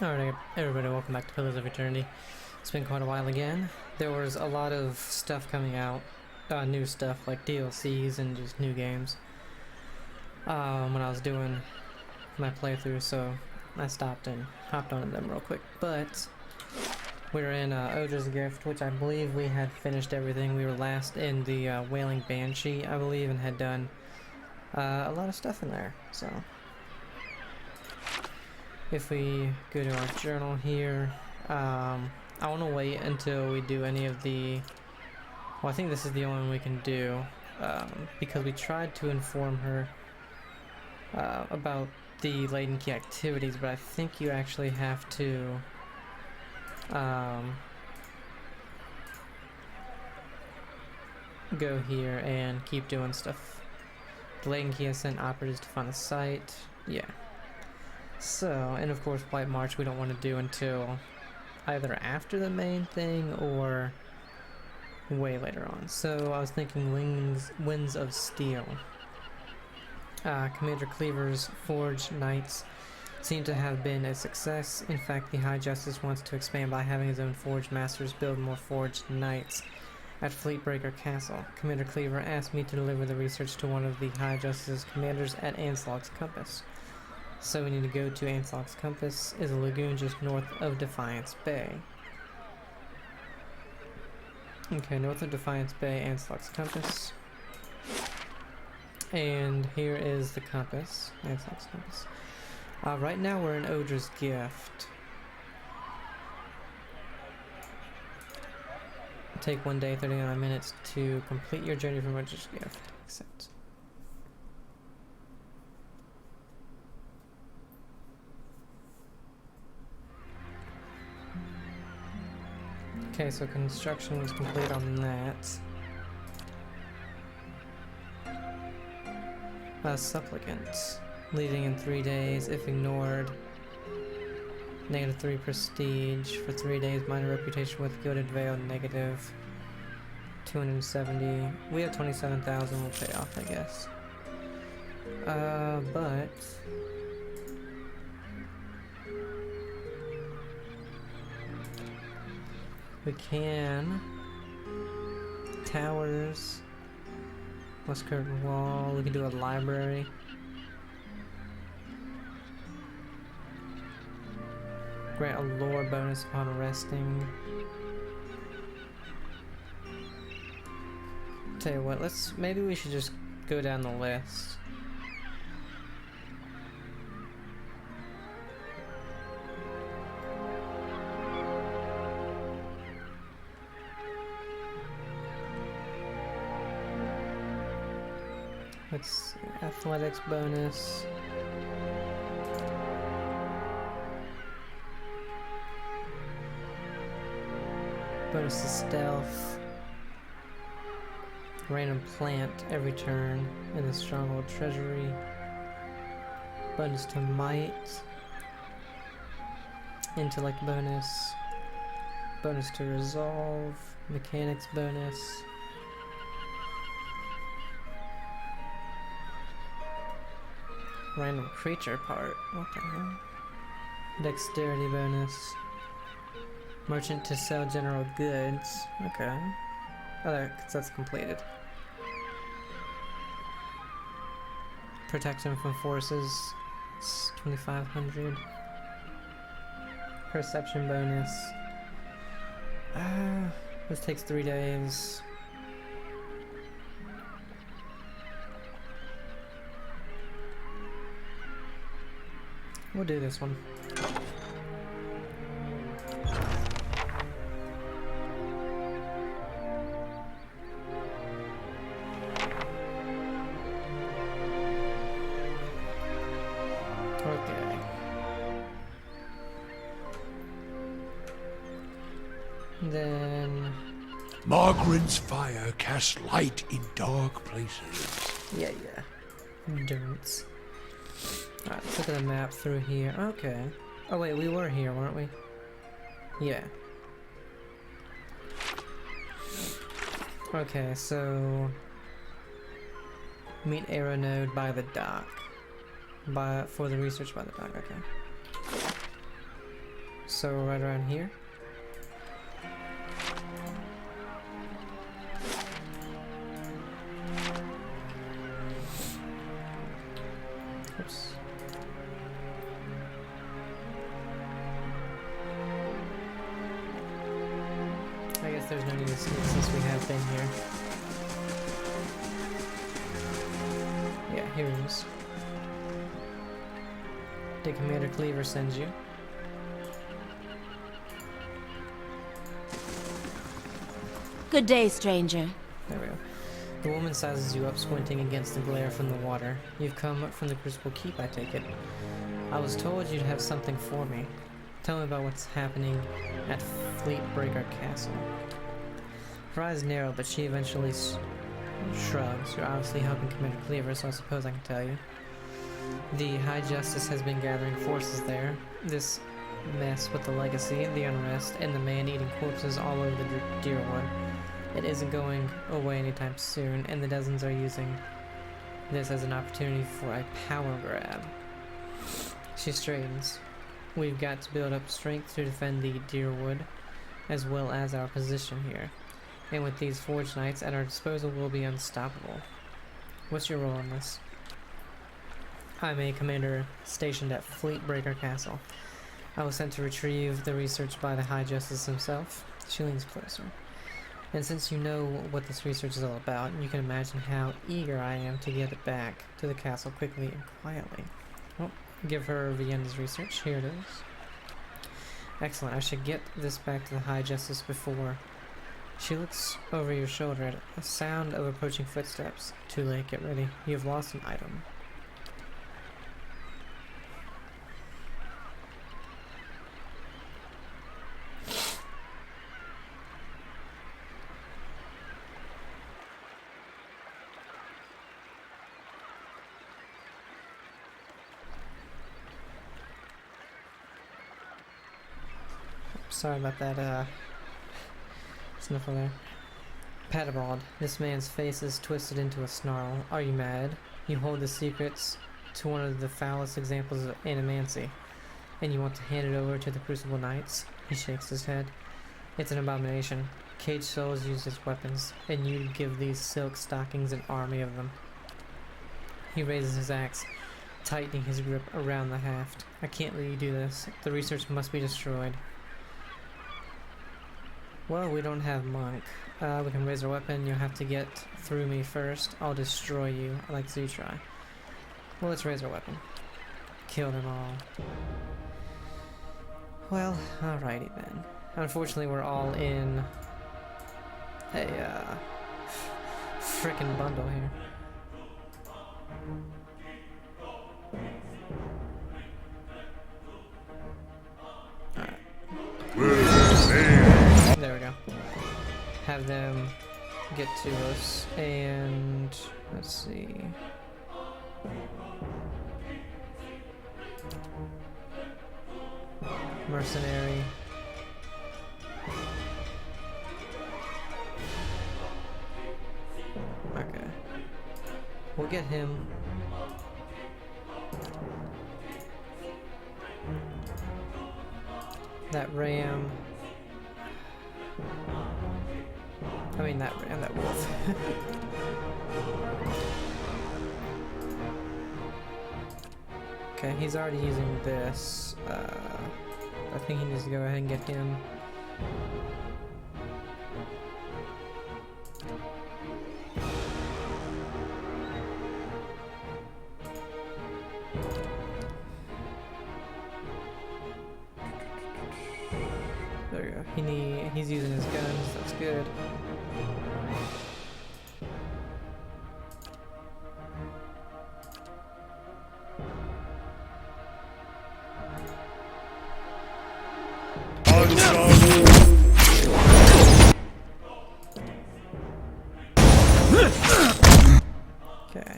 Alright, everybody, welcome back to Pillars of Eternity. It's been quite a while again. There was a lot of stuff coming out, new stuff like DLCs and just new games, when I was doing my playthrough, so I stopped and hopped onto them real quick. But we're in Odra's Gift, which I believe we had finished everything. We were last in the Wailing Banshee, I believe, and had done a lot of stuff in there, so... If we go to our journal here, I want to wait until we do any of the... Well, I think this is the only one we can do, because we tried to inform her about the latent key activities, but I think you actually have to go here and keep doing stuff. The latent key has sent operatives to find the site. Yeah. So, and of course Blight March we don't want to do until either after the main thing or way later on. So I was thinking Winds of Steel. Commander Cleaver's Forged Knights seem to have been a success. In fact, the High Justice wants to expand by having his own Forged Masters build more Forged Knights at Fleetbreaker Castle. Commander Cleaver asked me to deliver the research to one of the High Justice's commanders at Anslog's Compass. So we need to go to Anslog's Compass, is a lagoon just north of Defiance Bay. Okay, north of Defiance Bay, Anslog's Compass. And here is the compass, Anslog's Compass. Right now we're in Odra's Gift. Take 1 day, 39 minutes to complete your journey from Odra's Gift. Accept. Okay, so construction was complete on that. Supplicant. Leaving in 3 days, if ignored. -3 prestige for 3 days. Minor reputation with Gilded Veil, negative. 270. We have 27,000, we'll pay off, I guess. But... we can... Towers... West Curtain Wall, we can do a library. Grant a lore bonus upon resting. Tell you what, maybe we should just go down the list. Let's see, athletics bonus. Bonus to stealth. Random plant every turn in the stronghold treasury. Bonus to might. Intellect bonus. Bonus to resolve. Mechanics bonus. Random creature part. What the hell? Dexterity bonus. Merchant to sell general goods. Okay. Oh, that's completed. Protection from forces. It's 2,500. Perception bonus. This takes 3 days. We'll do this one. Okay. Then... Margaret's fire casts light in dark places. Yeah. Endurance. Alright, let's look at the map through here. Okay. Oh wait, we were here, weren't we? Yeah. Okay, so... Meet Aeronode by the dock. For the research by the dock, okay. So right around here. Oops. I guess there's no need to sneak since we have been here. Yeah, here it is. Did Commander Cleaver send you? Good day, stranger. There we go. The woman sizes you up, squinting against the glare from the water. You've come from the Crucible Keep, I take it. I was told you'd have something for me. Tell me about what's happening at Fleetbreaker Castle. Her eyes narrow, but she eventually shrugs. You're obviously helping Commander Cleaver, so I suppose I can tell you. The High Justice has been gathering forces there. This mess with the legacy, the unrest, and the man-eating corpses all over the Deerwood. It isn't going away anytime soon, and the dozens are using this as an opportunity for a power grab. She straightens. We've got to build up strength to defend the Deerwood, as well as our position here. And with these Forge Knights at our disposal, we'll be unstoppable. What's your role in this? I'm a commander stationed at Fleetbreaker Castle. I was sent to retrieve the research by the High Justice himself. She leans closer. And since you know what this research is all about, you can imagine how eager I am to get it back to the castle quickly and quietly. Well, give her Vienna's research. Here it is. Excellent. I should get this back to the High Justice before... She looks over your shoulder at a sound of approaching footsteps. Too late. Get ready. You've lost an item. Sorry about that, sniffle there. Patabald, this man's face is twisted into a snarl. Are you mad? You hold the secrets to one of the foulest examples of animancy, and you want to hand it over to the Crucible Knights? He shakes his head. It's an abomination. Caged souls use as weapons, and you give these silk stockings an army of them. He raises his axe, tightening his grip around the haft. I can't let you do this. The research must be destroyed. Well, we don't have Monk. We can raise our weapon. You'll have to get through me first. I'll destroy you. I like to try. Well, let's raise our weapon. Kill them all. Well, alrighty then. Unfortunately, we're all in a frickin' bundle here. There we go. Have them get to us, and let's see. Mercenary. Okay. We'll get him. That ram. I mean that ram, that wolf. Okay, he's already using this. I think he needs to go ahead and get him. There we go. He's using his guns. That's good. Okay.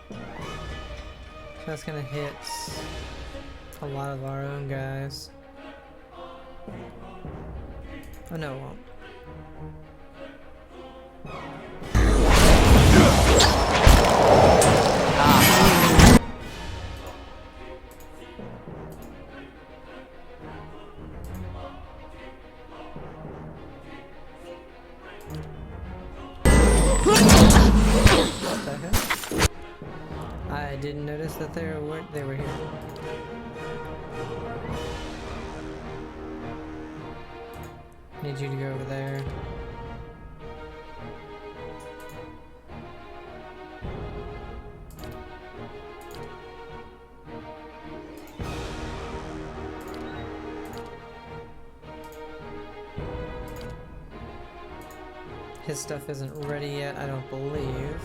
So that's gonna hit a lot of our own guys. Oh no, it won't. I didn't notice that they were here. Need you to go over there. His stuff isn't ready yet, I don't believe.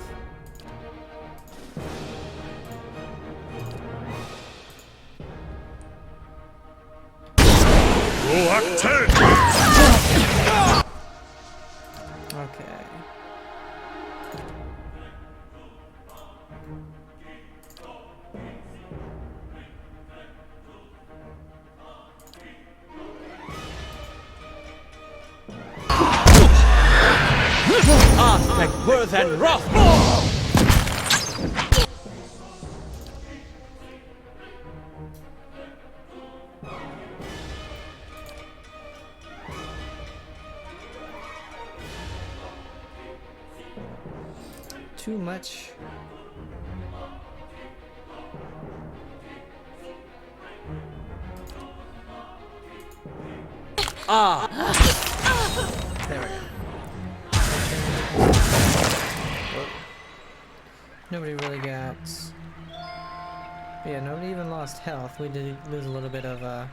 Okay. Like worth and wrath! Too much. There we go. Nobody really got... Yeah, nobody even lost health. We did lose a little bit of, or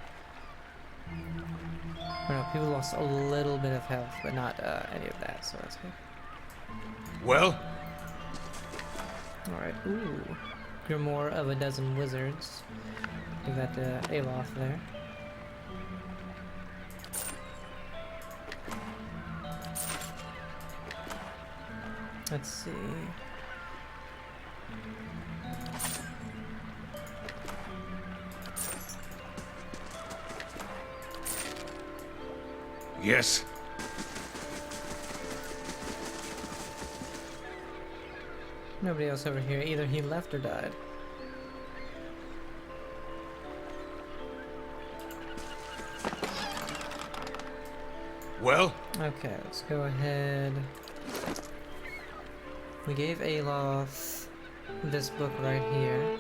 no, people lost a little bit of health, but not any of that, so that's good. Well, Alright, ooh. Grimoire of a Dozen Wizards. Give that to Aloth there. Let's see. yes. Nobody else over here. Either he left or died. Well, Okay, let's go ahead. We gave Aloth this book right here.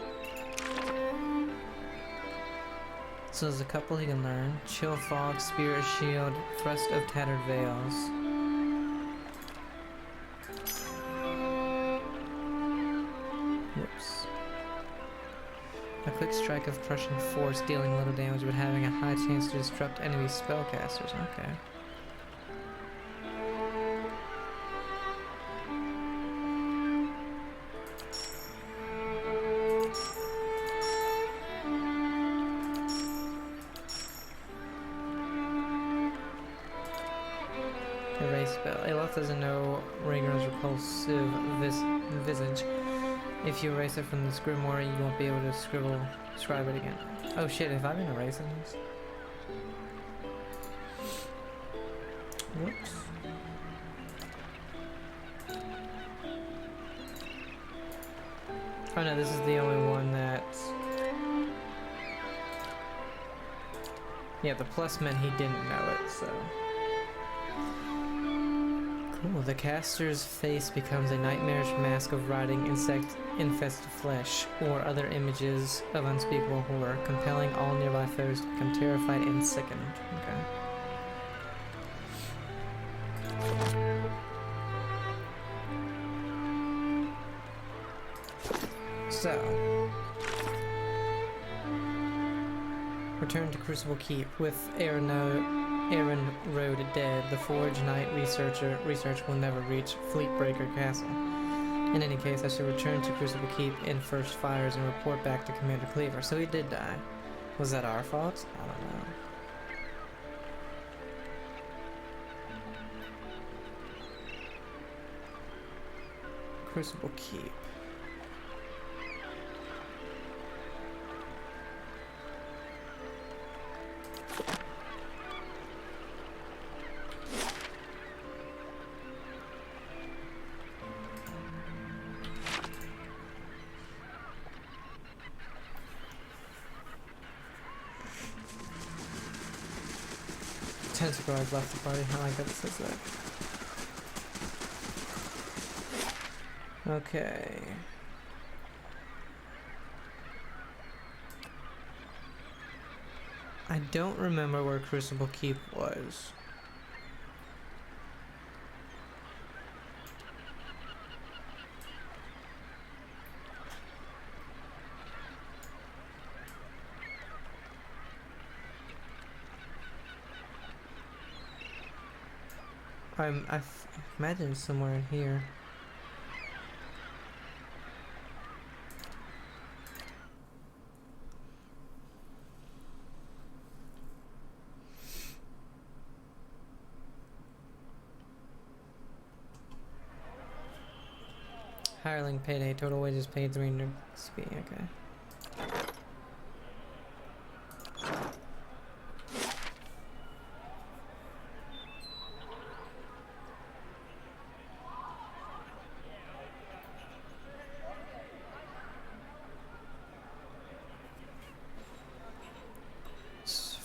So there's a couple he can learn. Chill Fog, Spirit Shield, Thrust of Tattered Veils. Whoops. A quick strike of crushing force, dealing little damage but having a high chance to disrupt enemy spellcasters. Okay. Erase spell. Aloth doesn't know Rhaegar's repulsive visage. If you erase it from this grimoire, you won't be able to scribe it again. Oh shit, have I been erasing this? Whoops. Oh no, this is the only one that's... Yeah, the plus meant he didn't know it, so... Cool, the caster's face becomes a nightmarish mask of rotting insect-infested flesh, or other images of unspeakable horror, compelling all nearby foes to become terrified and sickened. Okay. So... Return to Crucible Keep with Aaron Road dead. The Forge Knight research will never reach Fleetbreaker Castle. In any case, I should return to Crucible Keep in first fires and report back to Commander Cleaver. So he did die. Was that our fault? I don't know. Crucible Keep. Tentacle has left the party. I like that it says that. Okay. I don't remember where Crucible Keep was. I imagine it's somewhere in here. Hireling payday, total wages paid 300 XP, okay.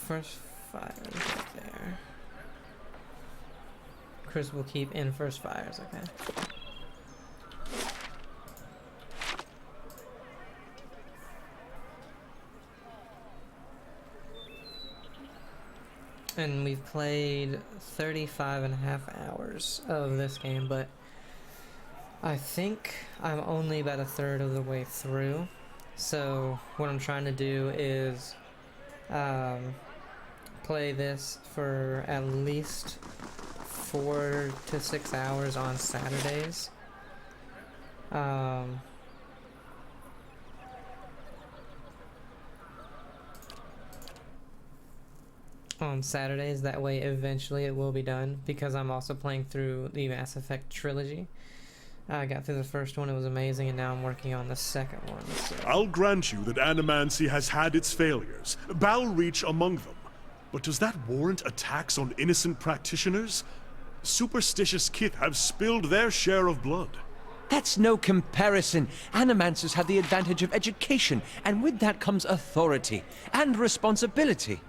First fires right there. Crucible Keep in first fires, okay. And we've played 35.5 hours of this game, but I think I'm only about a third of the way through. So what I'm trying to do is play this for at least 4 to 6 hours on Saturdays. On Saturdays, that way eventually it will be done, because I'm also playing through the Mass Effect trilogy. I got through the first one, it was amazing, and now I'm working on the second one. So. I'll grant you that animancy has had its failures, Bal Reach among them. But does that warrant attacks on innocent practitioners? Superstitious Kith have spilled their share of blood. That's no comparison. Animancers have the advantage of education, and with that comes authority and responsibility.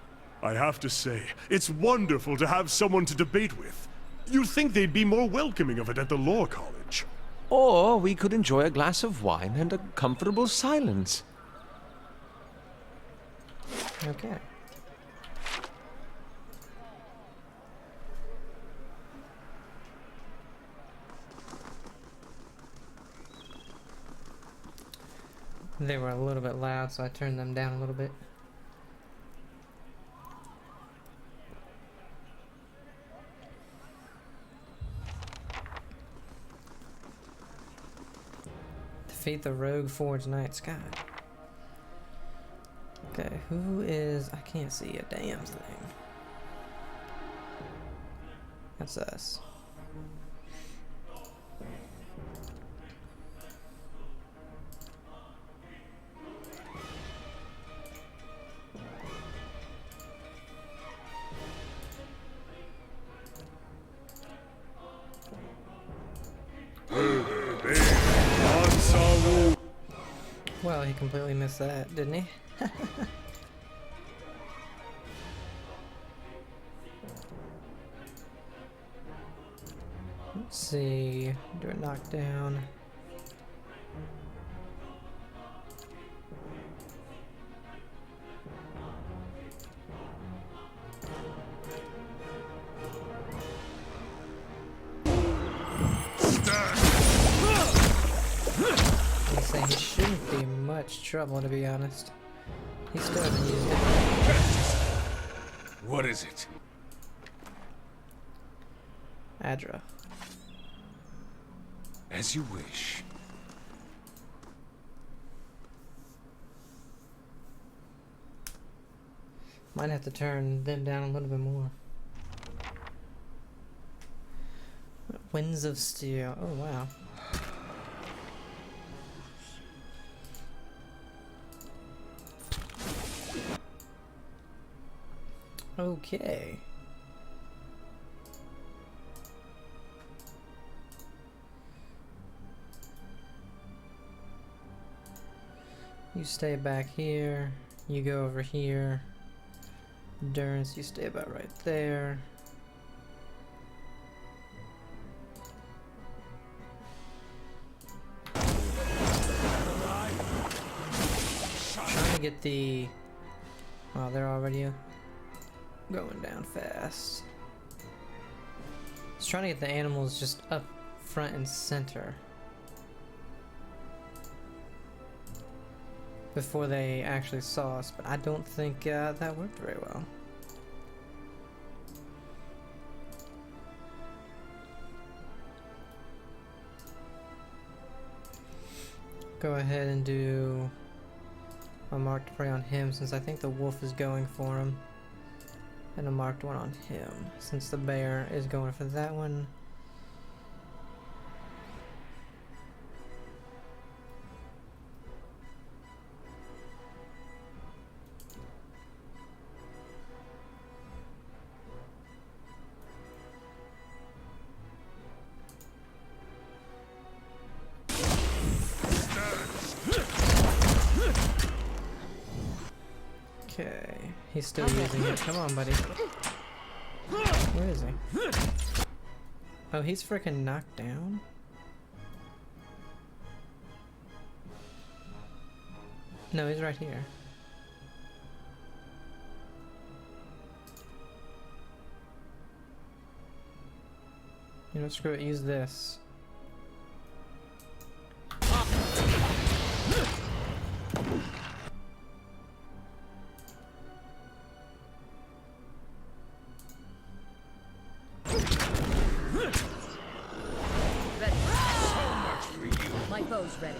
I have to say, it's wonderful to have someone to debate with. You'd think they'd be more welcoming of it at the Law College. Or we could enjoy a glass of wine and a comfortable silence. Okay. They were a little bit loud, so I turned them down a little bit. Defeat the Rogue Forge Knights. God. Okay, who is... I can't see a damn thing. That's us. Well, he completely missed that, didn't he? Let's see. Do a knockdown. Say he shouldn't be much trouble, to be honest. He still hasn't used it. What is it? Adra. As you wish. Might have to turn them down a little bit more. Winds of Steel. Oh, wow. Okay. You stay back here. You go over here. Endurance, you stay about right there. Trying to get the... Oh, they're already going down fast. Just trying to get the animals just up front and center before they actually saw us, but I don't think that worked very well. Go ahead and do a marked prey on him, since I think the wolf is going for him, and a marked one on him since the bear is going for that one. Okay, he's still using it. Come on, buddy. Where is he? Oh, he's freaking knocked down? No, he's right here. You know, screw it, use this. My bow's ready.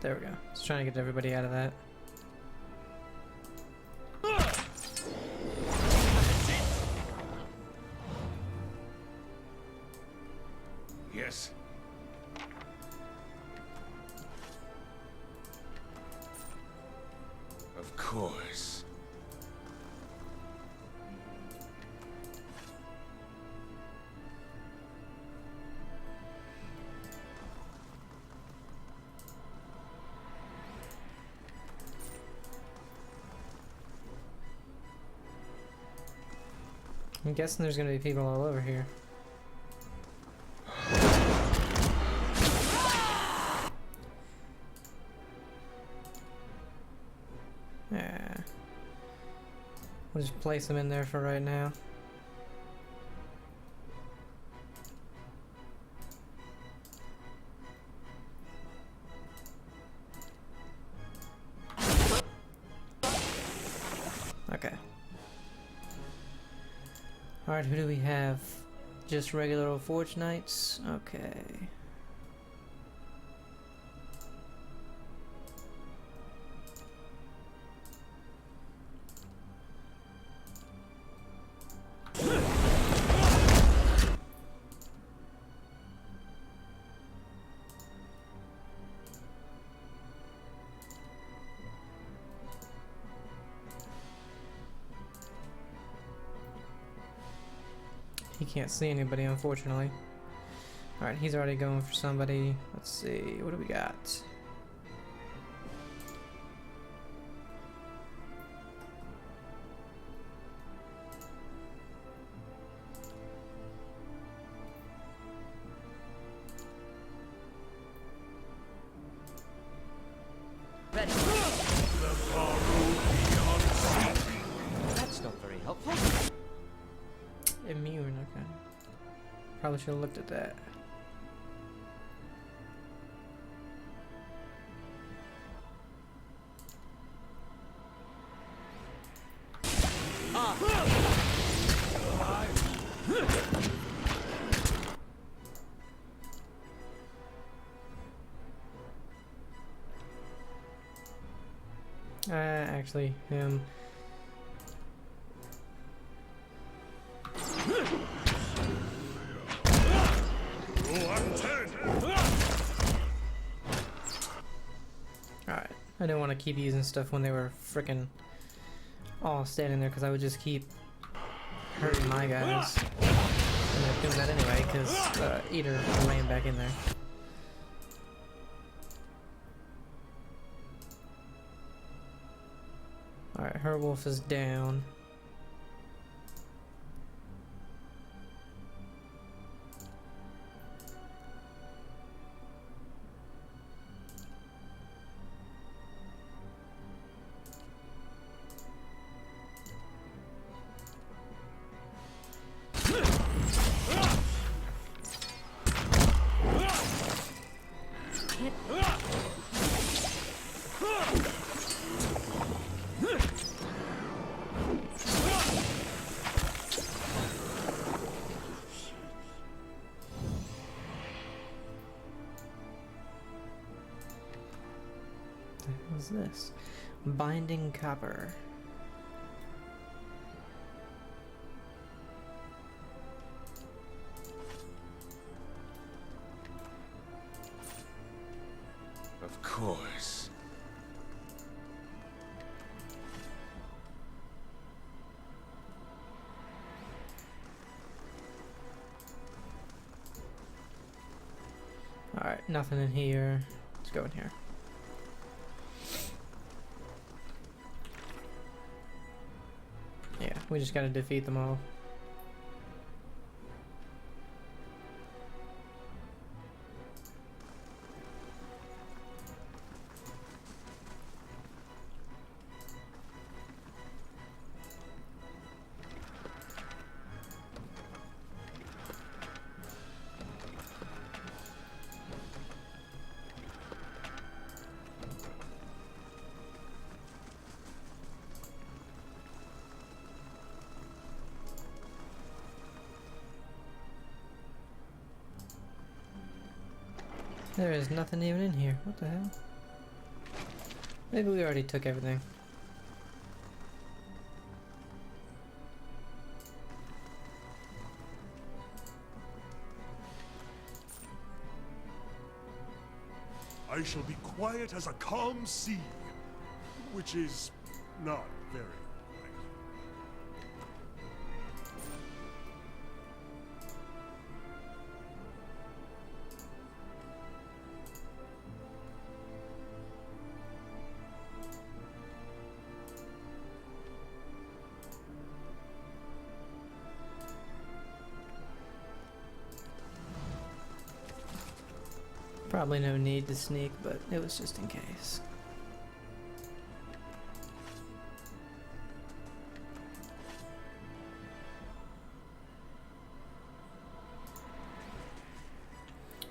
There we go. Just trying to get everybody out of that. Yes. Of course. I'm guessing there's gonna be people all over here. Yeah. We'll just place them in there for right now. Okay. Alright, who do we have? Just regular old Forge Knights? Okay. He can't see anybody, unfortunately. Alright, he's already going for somebody. Let's see, what do we got? Ready. That's not very helpful. Immune, okay. Probably should have looked at that. Actually, him. Alright, I didn't want to keep using stuff when they were frickin' all standing there, because I would just keep hurting my guys. And they're doing that anyway, because Eater ran back in there. Alright, her wolf is down. is this? Binding copper. Of course. Alright, nothing in here. Let's go in here. Yeah, we just gotta defeat them all. There is nothing even in here. What the hell? Maybe we already took everything. I shall be quiet as a calm sea, which is not very polite. Probably no need to sneak, but it was just in case.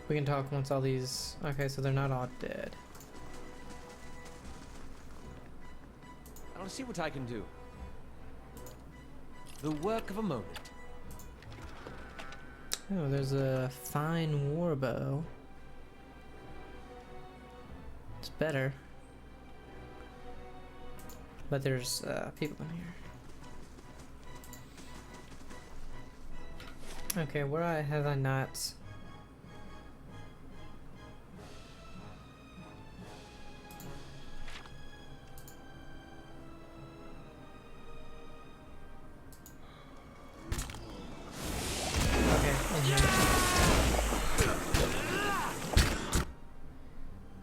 We can talk once all these... Okay, so they're not all dead. I'll see what I can do. The work of a moment. Oh, there's a fine war bow. It's better. But there's people in here. Okay, where have I not... Okay, in here.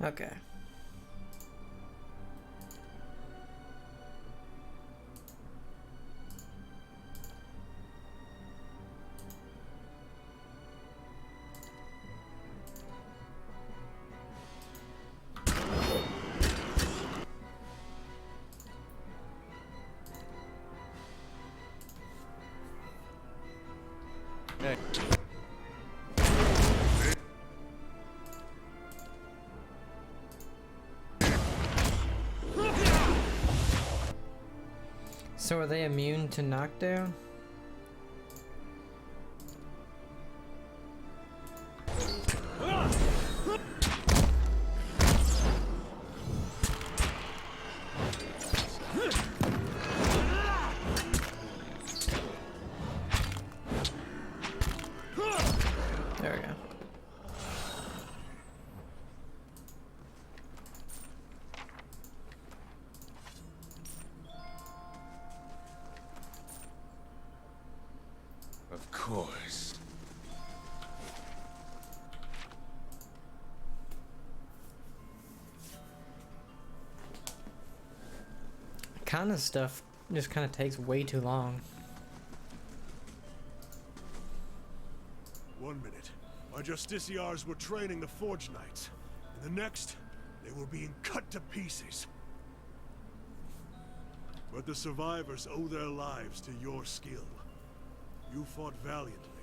Okay. Hey. So are they immune to knockdown? There we go. Of course. Kind of stuff just kind of takes way too long. 1 minute. My justiciars were training the Forge Knights. In the next, they were being cut to pieces. But the survivors owe their lives to your skill. You fought valiantly,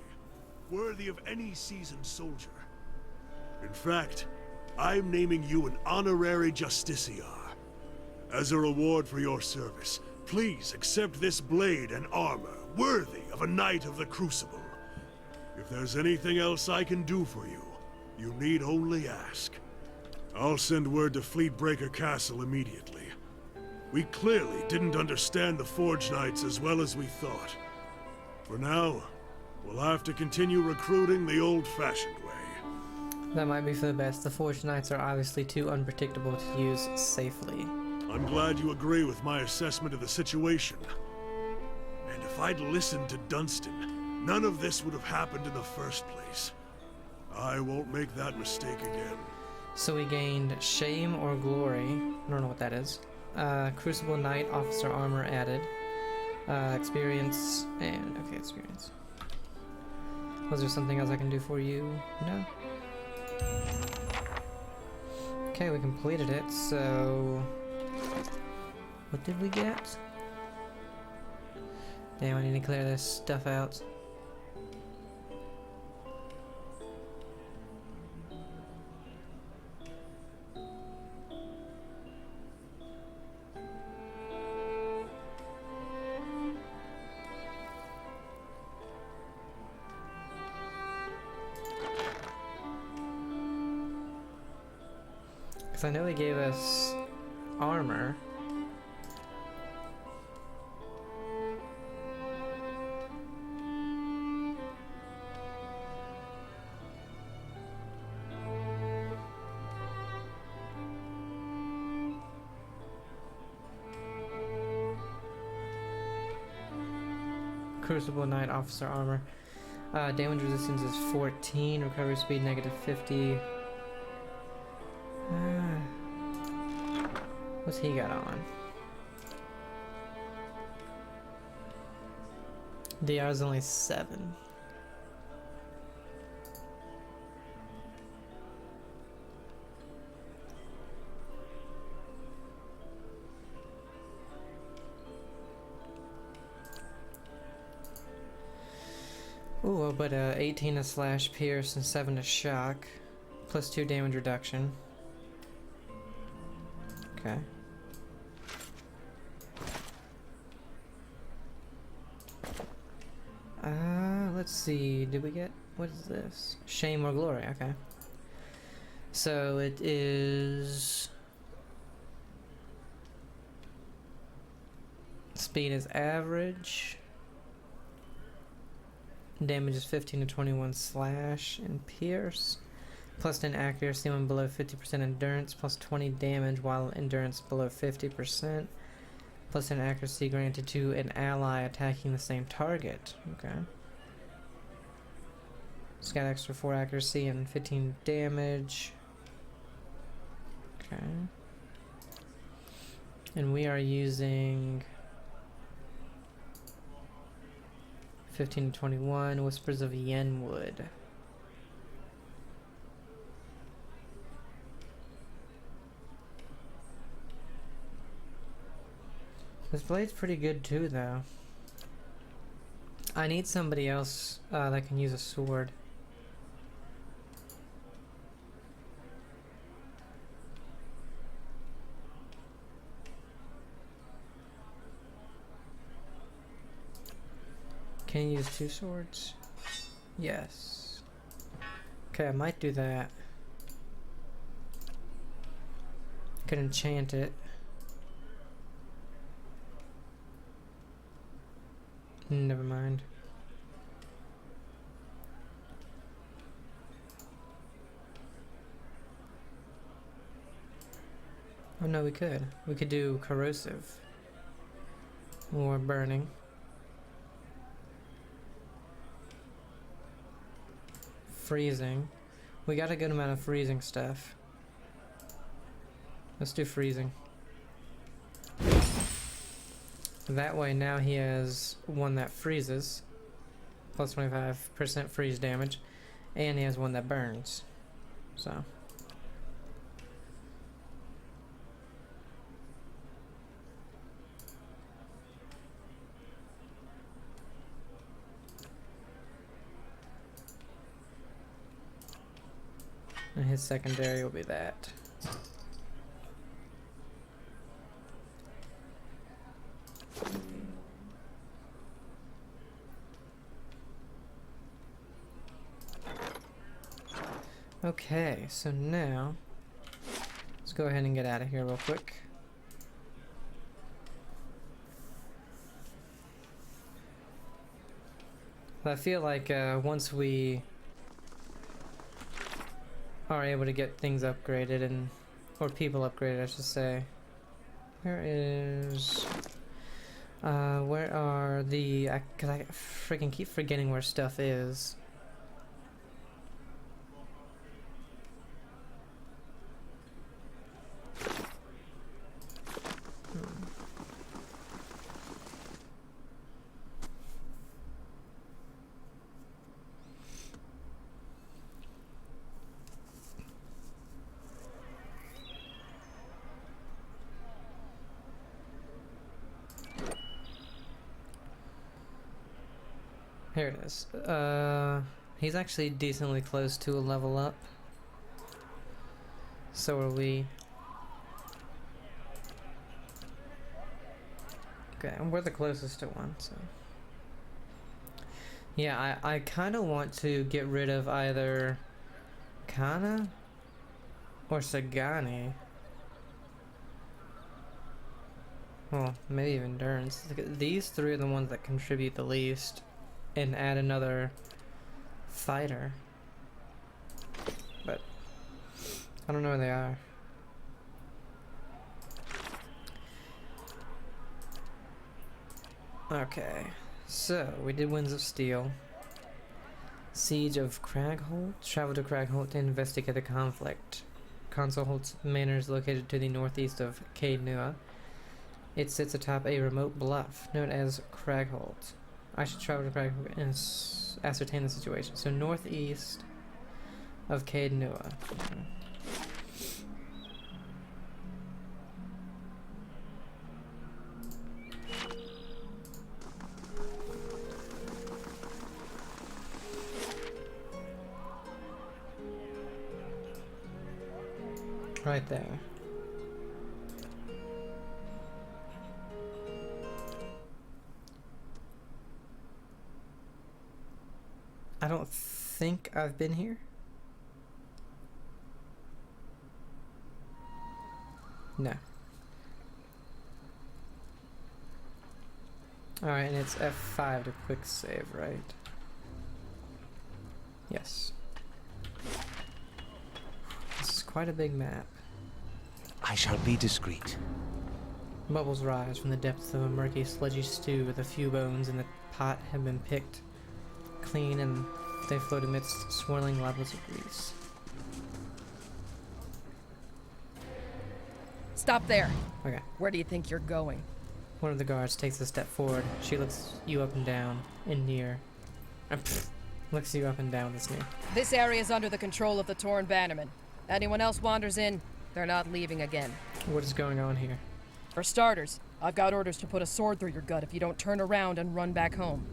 worthy of any seasoned soldier. In fact, I'm naming you an honorary justiciar. As a reward for your service, please accept this blade and armor, worthy of a Knight of the Crucible. If there's anything else I can do for you, you need only ask. I'll send word to Fleetbreaker Castle immediately. We clearly didn't understand the Forge Knights as well as we thought. For now, we'll have to continue recruiting the old-fashioned way. That might be for the best. The Forge Knights are obviously too unpredictable to use safely. I'm glad you agree with my assessment of the situation. And if I'd listened to Dunstan, none of this would have happened in the first place. I won't make that mistake again. So we gained Shame or Glory. I don't know what that is. Crucible Knight Officer Armor added. Experience and... okay, experience. Was there something else I can do for you? No? Okay, we completed it, so... what did we get? Damn, I need to clear this stuff out. Because I know they gave us armor. Crucible Knight Officer Armor. Damage resistance is 14, recovery speed negative 50. What's he got on? DR is only 7. Ooh, but 18 to slash, pierce, and 7 to shock, plus 2 damage reduction. Okay. Let's see, did we get, what is this? Shame or Glory, okay. So it is... speed is average. Damage is 15 to 21 slash and pierce. Plus 10 accuracy when below 50% endurance. Plus 20 damage while endurance below 50%. Plus 10 accuracy granted to an ally attacking the same target. Okay. It's got extra 4 accuracy and 15 damage. Okay. And we are using 15 to 21 Whispers of Yenwood. This blade's pretty good too, though. I need somebody else that can use a sword. Can you use 2 swords? Yes. Okay, I might do that. Could enchant it. Never mind. Oh no, we could. We could do corrosive. Or burning. Freezing. We got a good amount of freezing stuff. Let's do freezing. That way now he has one that freezes, plus 25% freeze damage, and he has one that burns. So. And his secondary will be that. Okay, so now go ahead and get out of here real quick. I feel like once we are able to get things upgraded and or people upgraded, I should say. Where are the? Cause I freaking keep forgetting where stuff is. Here it is. He's actually decently close to a level up. So are we. Okay, and we're the closest to one, so. Yeah, I kind of want to get rid of either Kana or Sagani. Well, maybe even Durance. These three are the ones that contribute the least. And add another fighter. But I don't know where they are. Okay, so we did Winds of Steel. Siege of Cragholt. Travel to Cragholt to investigate the conflict. Consulholt's manor is located to the northeast of Caed Nua. It sits atop a remote bluff known as Cragholt. I should travel to Cragholt and ascertain the situation. So northeast of Caed Nua. Right there. I don't think I've been here. No. Alright, and it's F5 to quick save, right? Yes. This is quite a big map. I shall be discreet. Bubbles rise from the depths of a murky, sludgy stew with a few bones in the pot have been picked clean and they float amidst swirling levels of grease. Stop there. Okay. Where do you think you're going? One of the guards takes a step forward. She looks you up and down and near. Looks you up and down this near. This area is under the control of the Torn Bannermen. Anyone else wanders in, they're not leaving again. What is going on here? For starters, I've got orders to put a sword through your gut if you don't turn around and run back home.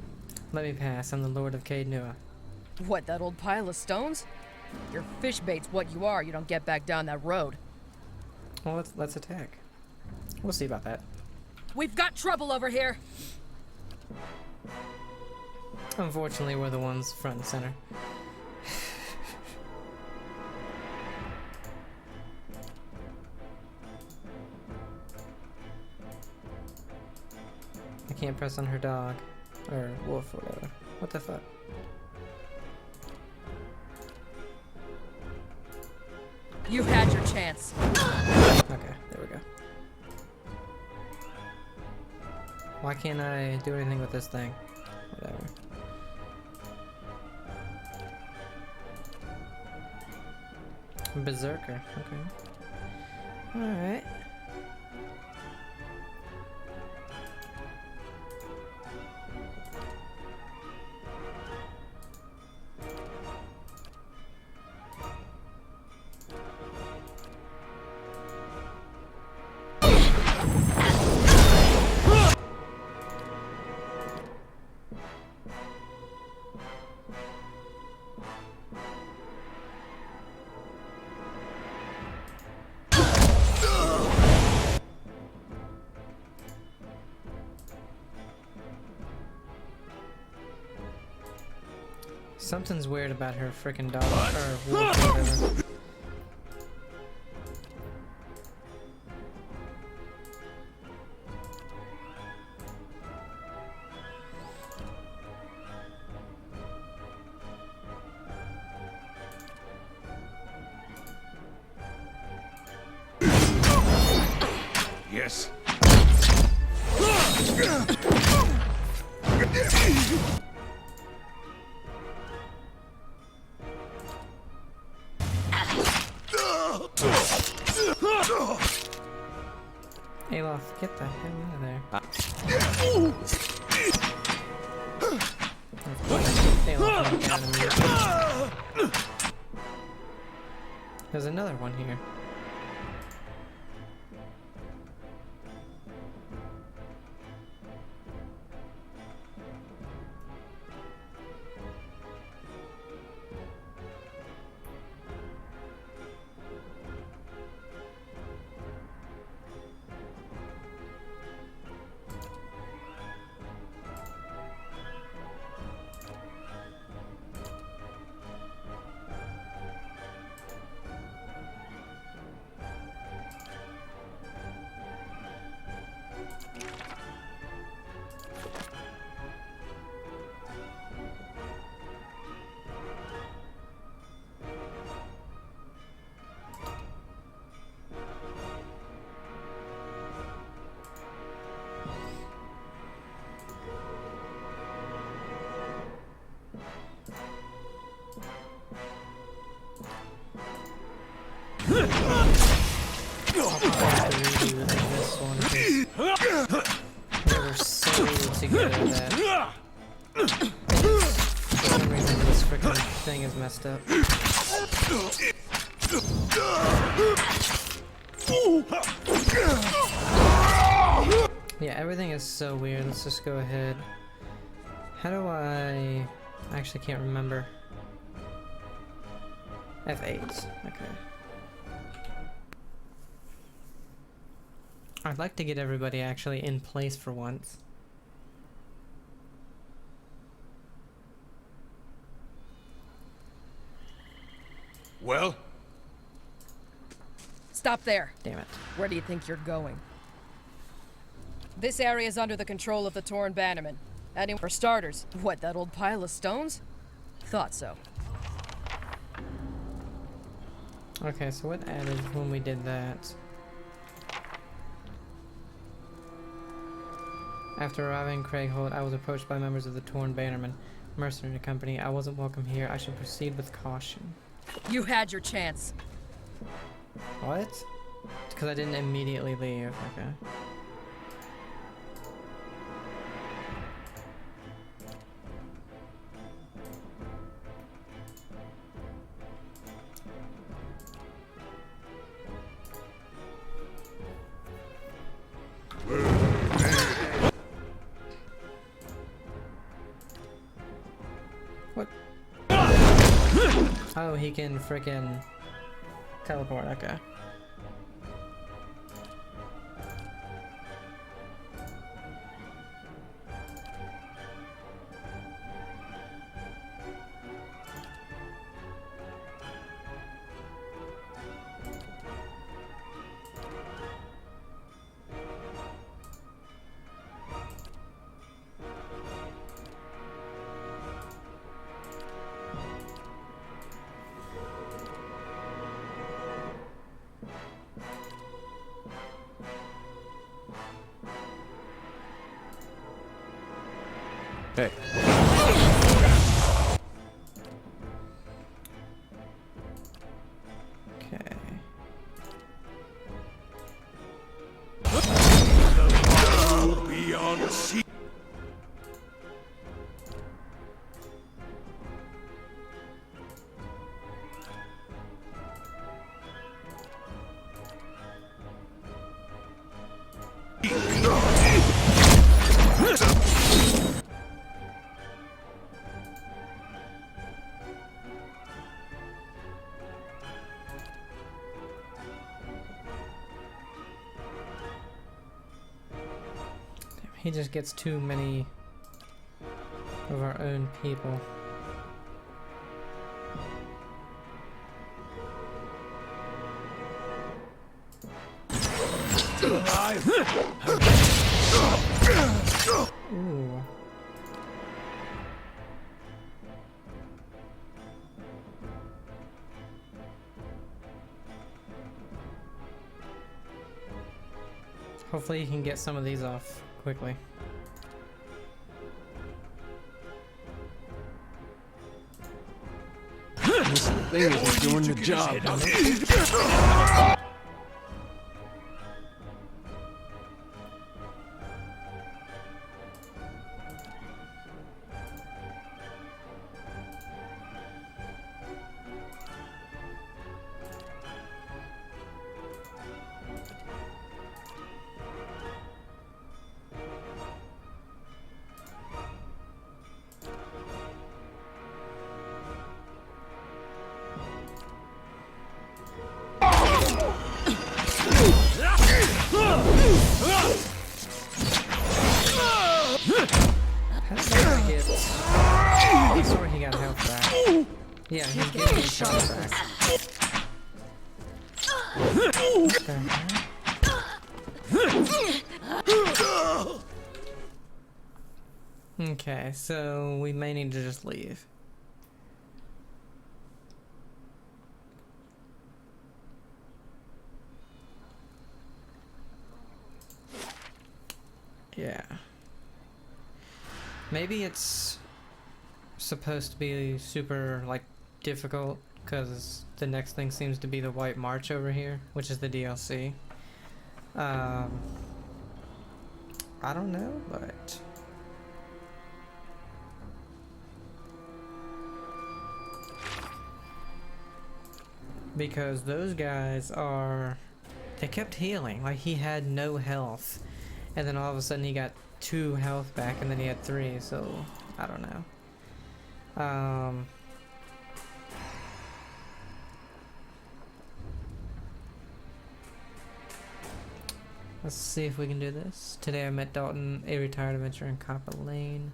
Let me pass. I'm the Lord of Caed Nua. What, that old pile of stones? Your fish bait's what you are, you don't get back down that road. Well, let's attack. We'll see about that. We've got trouble over here! Unfortunately, we're the ones front and center. I can't press on her dog. Or wolf or whatever. What the fuck? You had your chance. Okay, there we go. Why can't I do anything with this thing? Whatever. Berserker, okay. Alright. Something's weird about her freaking dog or wolf or whatever. Get the hell out of there. They all come down immediately. There's another one here. They were so together that for some reason this freaking thing is messed up. Yeah, everything is so weird. Let's just go ahead. How do I actually can't remember. F8. Okay. I'd like to get everybody actually in place for once. Well? Stop there. Damn it. Where do you think you're going? This area is under the control of the Torn Bannerman. And for starters, what, that old pile of stones? Thought so. Okay, so what added when we did that? After arriving in Craighold, I was approached by members of the Torn Bannerman mercenary company. I wasn't welcome here. I should proceed with caution. You had your chance. What? Because I didn't immediately leave. Okay. What? Oh, he can frickin' teleport, okay. Hey. Okay. Beyond sea. He just gets too many of our own people. Ooh. Hopefully you can get some of these off quickly. This thing isn't doing the job. I swore he got health back. Yeah, he gave me health back. What the heck? Okay, so we may need to just leave. Yeah. Maybe it's supposed to be super, like, difficult, because the next thing seems to be the White March over here, which is the DLC. I don't know, but... because those guys are... they kept healing, like he had no health. And then all of a sudden he got 2 health back and then he had 3, so I don't know. Let's see if we can do this. Today I met Dalton, a retired adventurer in Copper Lane.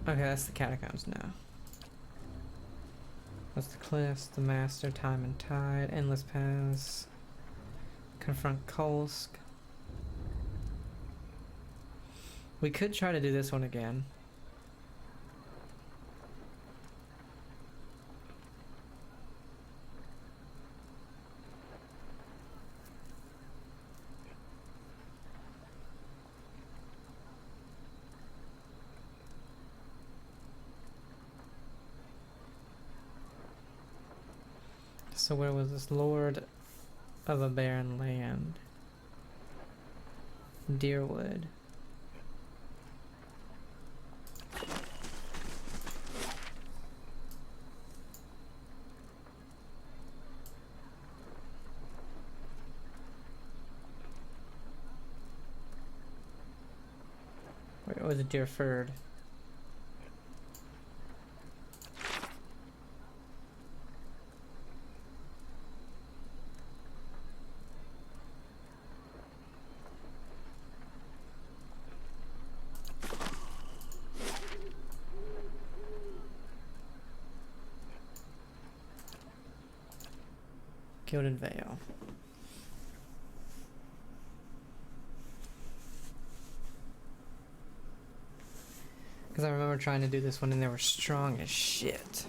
Okay, that's the catacombs now. That's the cliffs, the master, time and tide, endless paths. Confront Kolsk. We could try to do this one again. So where was this? Lord of a barren land. Deerwood. Where was Deerford? Gilded Vale. Because I remember trying to do this one and they were strong as shit.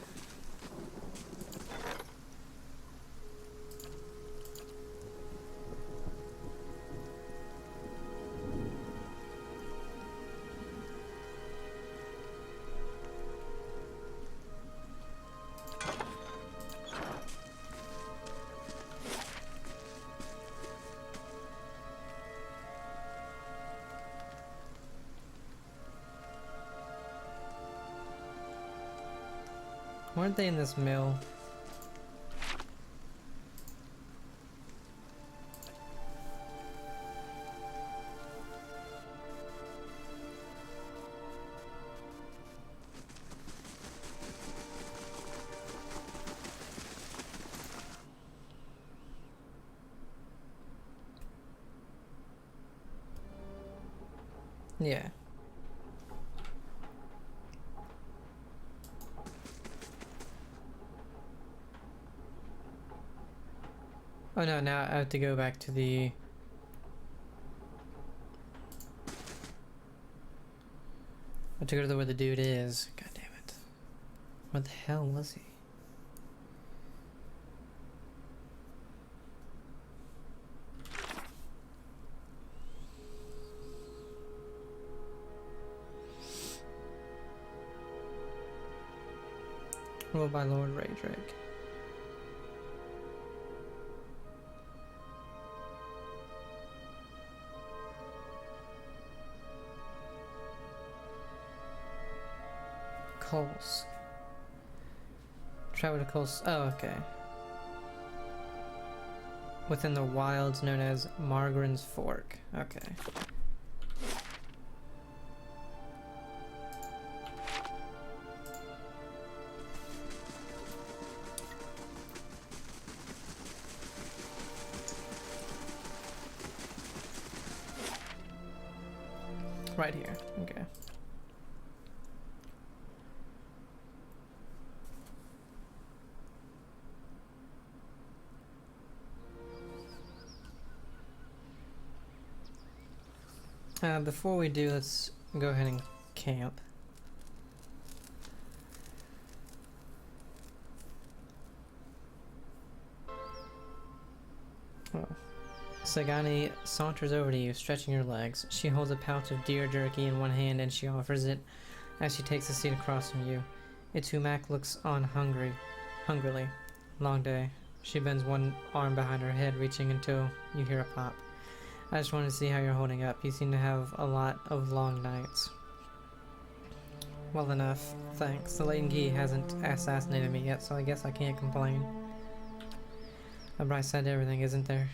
Weren't they in this mill? Yeah. Oh no, now I have to go back to the... I have to go to where the dude is. God damn it. What the hell was he? Ruled by Lord Raedric. Kolsk. Travel to Kolsk. Oh, okay. Within the wilds known as Margaren's Fork. Okay. right here. Okay. Before we do, let's go ahead and camp. Oh. Sagani saunters over to you, stretching her legs. She holds a pouch of deer jerky in one hand and she offers it as she takes a seat across from you. Itumak looks on hungrily. Long day. She bends one arm behind her head, reaching until you hear a pop. I just wanted to see how you're holding up. You seem to have a lot of long nights. Well enough, thanks. The Latent Key hasn't assassinated me yet, so I guess I can't complain. A bright side to everything, isn't there?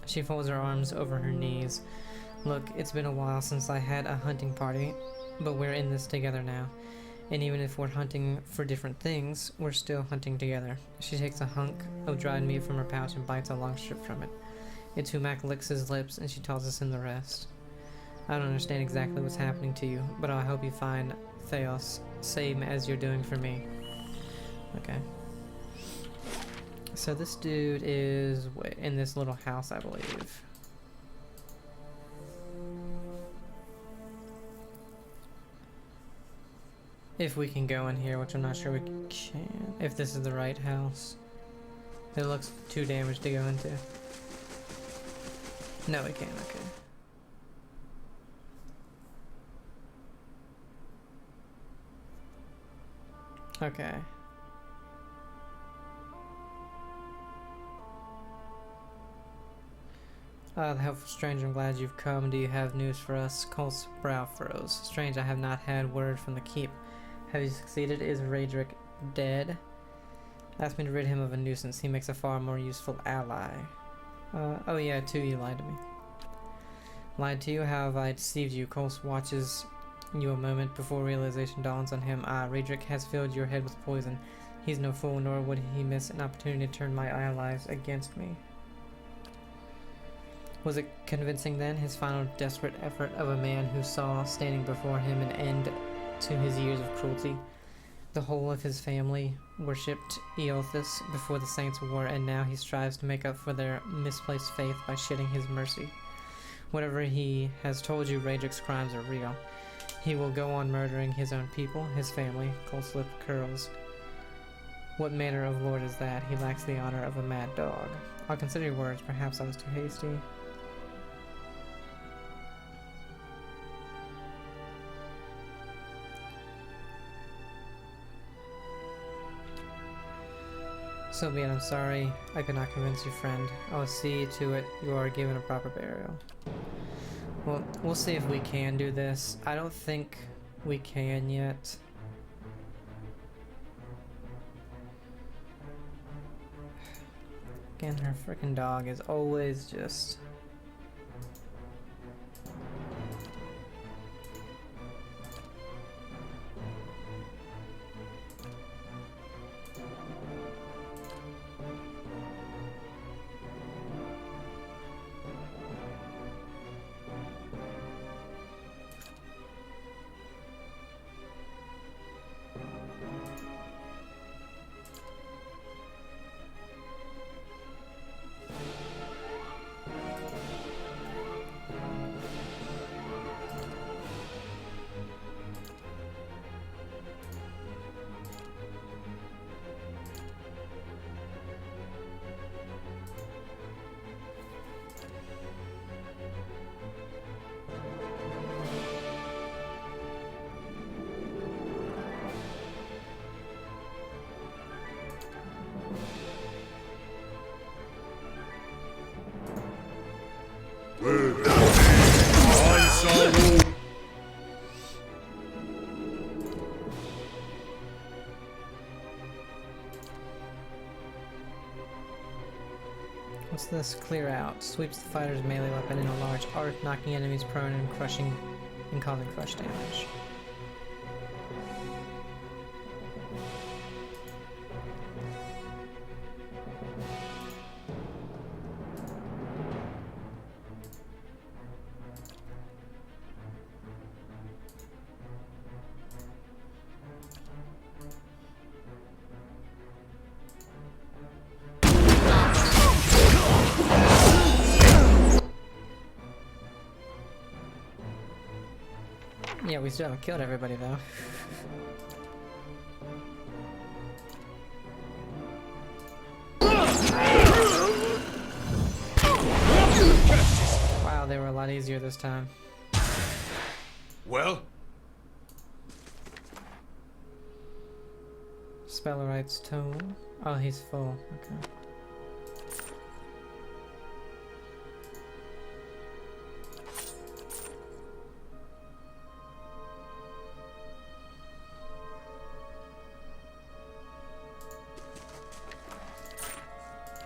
She folds her arms over her knees. Look, it's been a while since I had a hunting party, but we're in this together now. And even if we're hunting for different things, we're still hunting together. She takes a hunk of dried meat from her pouch and bites a long strip from it. Itumak licks his lips and she tosses him the rest. I don't understand exactly what's happening to you, but I hope you find Theos, same as you're doing for me. Okay. So this dude is in this little house, I believe. If we can go in here, which I'm not sure we can. If this is the right house. It looks too damaged to go into. No, we can't, okay. Okay. The helpful stranger, I'm glad you've come. Do you have news for us? Cole's brow furrows. Strange, I have not had word from the keep. Have you succeeded? Is Raedric dead? Ask me to rid him of a nuisance. He makes a far more useful ally. Oh yeah, too, you lied to me. Lied to you? How have I deceived you? Cole watches you a moment before realization dawns on him. Ah, Raedric has filled your head with poison. He's no fool, nor would he miss an opportunity to turn my allies against me. Was it convincing then, his final desperate effort of a man who saw standing before him an end to his years of cruelty? The whole of his family worshipped Eothas before the Saints' War, and now he strives to make up for their misplaced faith by shedding his mercy. Whatever he has told you, Raedric's crimes are real. He will go on murdering his own people, his family. Cole's lip curls. What manner of lord is that? He lacks the honor of a mad dog. I'll consider your words. Perhaps I was too hasty. So be it, I'm sorry I could not convince you, friend. I'll see to it you are given a proper burial. Well, we'll see if we can do this. I don't think we can yet. Again, her freaking dog is always just... What's this? Clear out. Sweeps the fighter's melee weapon in a large arc, knocking enemies prone and crushing and causing crush damage. Yeah, we still haven't killed everybody though. Wow, they were a lot easier this time. Well? Spellright's tome. Oh, he's full. Okay.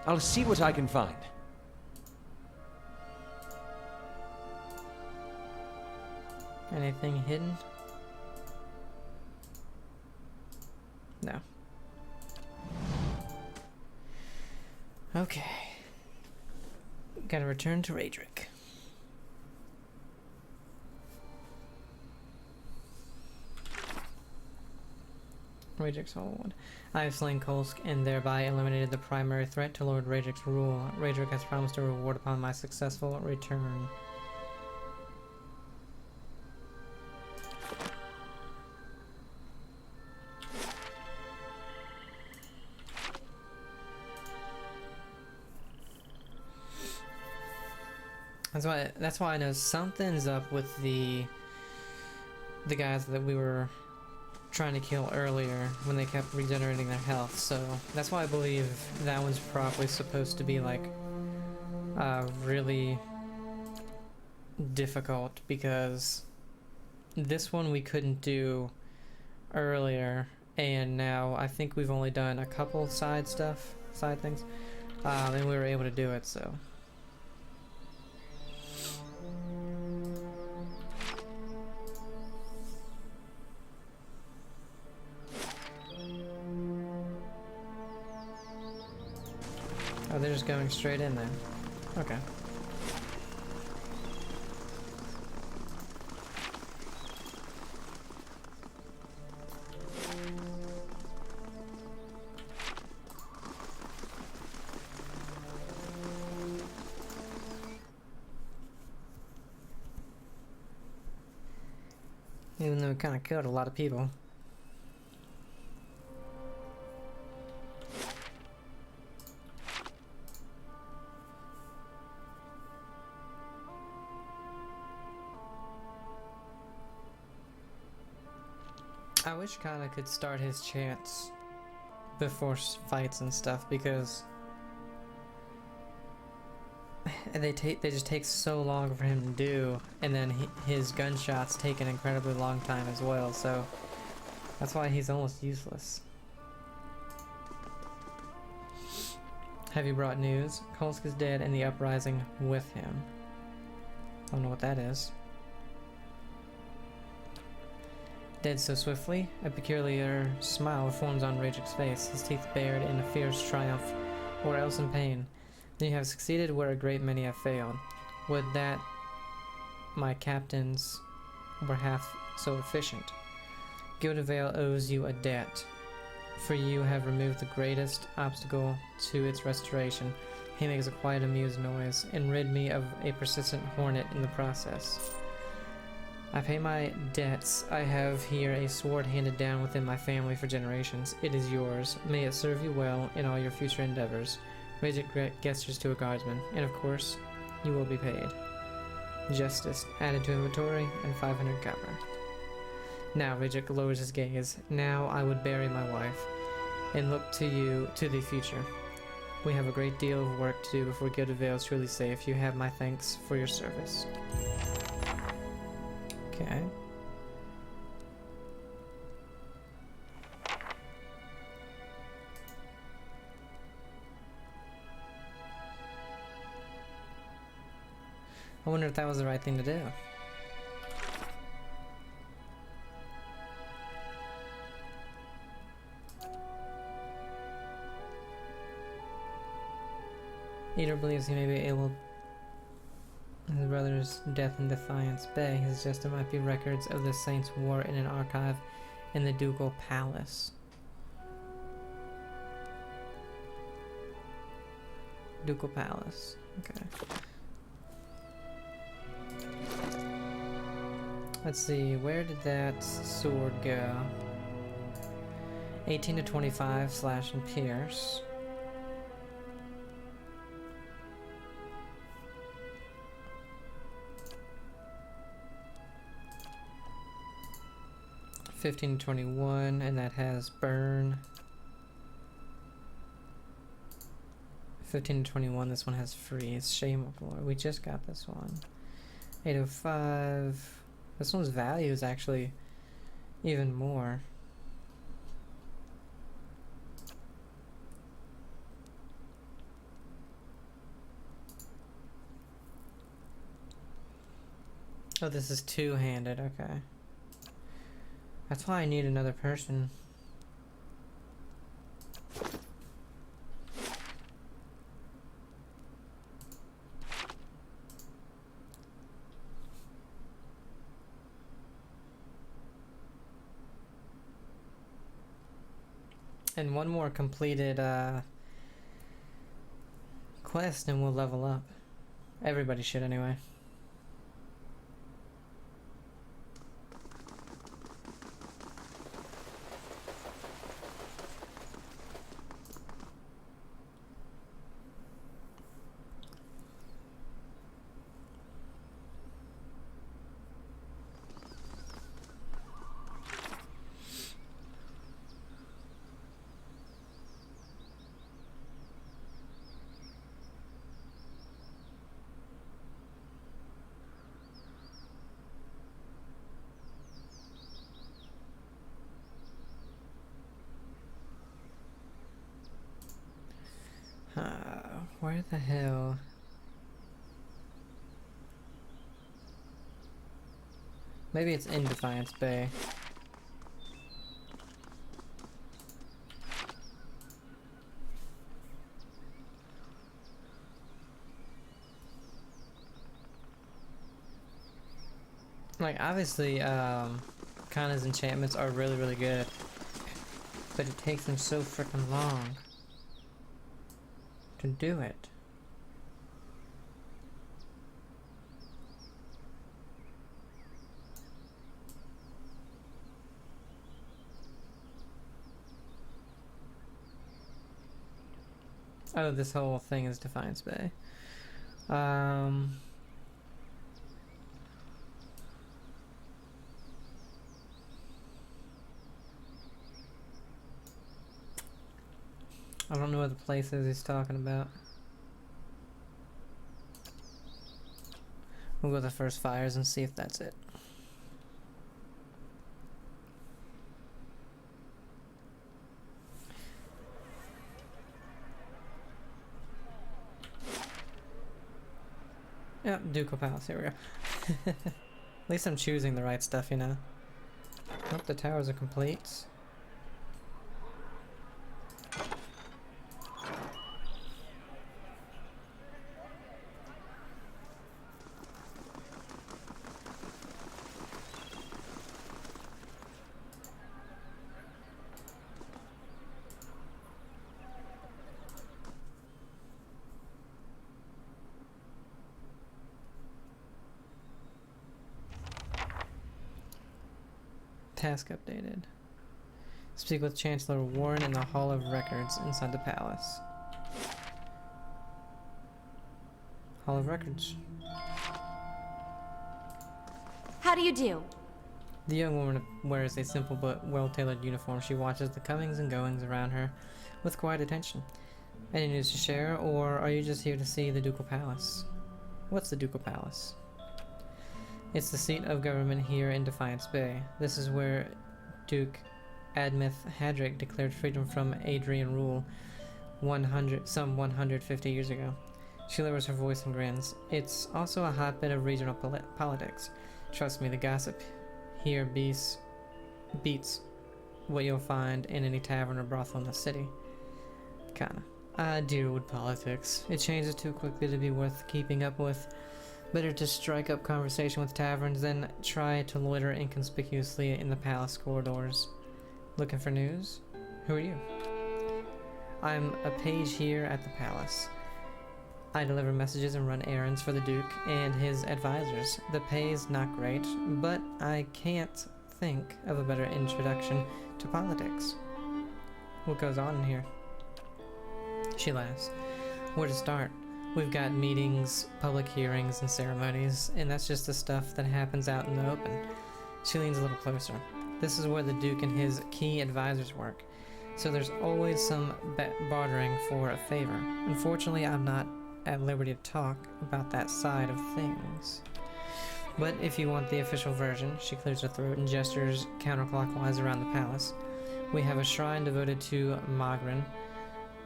I'll see what I can find. Anything hidden? No. Okay. Gotta return to Raedric. Raedric's Hollow. I have slain Kolsk and thereby eliminated the primary threat to Lord Raedric's rule. Raedric has promised a reward upon my successful return. That's why I know something's up with the guys that we were trying to kill earlier when they kept regenerating their health. So that's why I believe that one's probably supposed to be like really difficult, because this one we couldn't do earlier, and now I think we've only done a couple side things, and we were able to do it. So. Oh, they're just going straight in then. Okay. Even though we kind of killed a lot of people. I wish Kana could start his chants before fights and stuff, because they just take so long for him to do, and then his gunshots take an incredibly long time as well, so that's why he's almost useless. Have you brought news? Kolsk is dead and the uprising with him. I don't know what that is. Dead so swiftly, a peculiar smile forms on Raedric's face, his teeth bared in a fierce triumph, or else in pain. You have succeeded where a great many have failed. Would that my captains were half so efficient. Gildavale owes you a debt, for you have removed the greatest obstacle to its restoration. He makes a quiet amused noise, and rid me of a persistent hornet in the process. I pay my debts. I have here a sword handed down within my family for generations. It is yours. May it serve you well in all your future endeavors. Raedric gestures to a guardsman, and of course, you will be paid. Justice, added to inventory, and 500 copper. Now, Raedric lowers his gaze. Now I would bury my wife, and look to you to the future. We have a great deal of work to do before Gildavale is truly safe. You have my thanks for your service. Okay. I wonder if that was the right thing to do. Eater believes he may be able his brother's death in Defiance Bay. His suggested might be records of the Saints' War in an archive in the Ducal Palace. Ducal Palace. Okay. Let's see, where did that sword go? 18 to 25, slash and pierce. $15 to 21, and that has burn. 15 to 21, this one has freeze. Shame of Lord, we just got this one. 805. This one's value is actually even more. Oh, this is two-handed, okay. That's why I need another person. And one more completed quest and we'll level up. Everybody should anyway. Where the hell? Maybe it's in Defiance Bay. Like, obviously, Kana's enchantments are really, really good. But it takes them so freaking long to do it. Oh, this whole thing is Defiance Bay. I don't know what the place is he's talking about. We'll go to the first fires and see if that's it. Yep, Ducal Palace, here we go. At least I'm choosing the right stuff, you know. Oh, the towers are complete. Task updated. Speak with Chancellor Warren in the Hall of Records inside the palace. Hall of Records. How do you do? The young woman wears a simple but well-tailored uniform. She watches the comings and goings around her with quiet attention. Any news to share, or are you just here to see the Ducal Palace? What's the Ducal Palace? It's the seat of government here in Defiance Bay. This is where Duke Admeth Hadric declared freedom from Adrian rule some 150 years ago. She lowers her voice and grins. It's also a hotbed of regional politics. Trust me, the gossip here beats what you'll find in any tavern or brothel in the city. Kinda. I deal with politics. It changes too quickly to be worth keeping up with. Better to strike up conversation with taverns than try to loiter inconspicuously in the palace corridors. Looking for news? Who are you? I'm a page here at the palace. I deliver messages and run errands for the Duke and his advisors. The pay is not great, but I can't think of a better introduction to politics. What goes on in here? She laughs. Where to start? We've got meetings, public hearings, and ceremonies, and that's just the stuff that happens out in the open. She leans a little closer. This is where the Duke and his key advisors work, so there's always some bartering for a favor. Unfortunately, I'm not at liberty to talk about that side of things. But if you want the official version, she clears her throat and gestures counterclockwise around the palace. We have a shrine devoted to Magrin,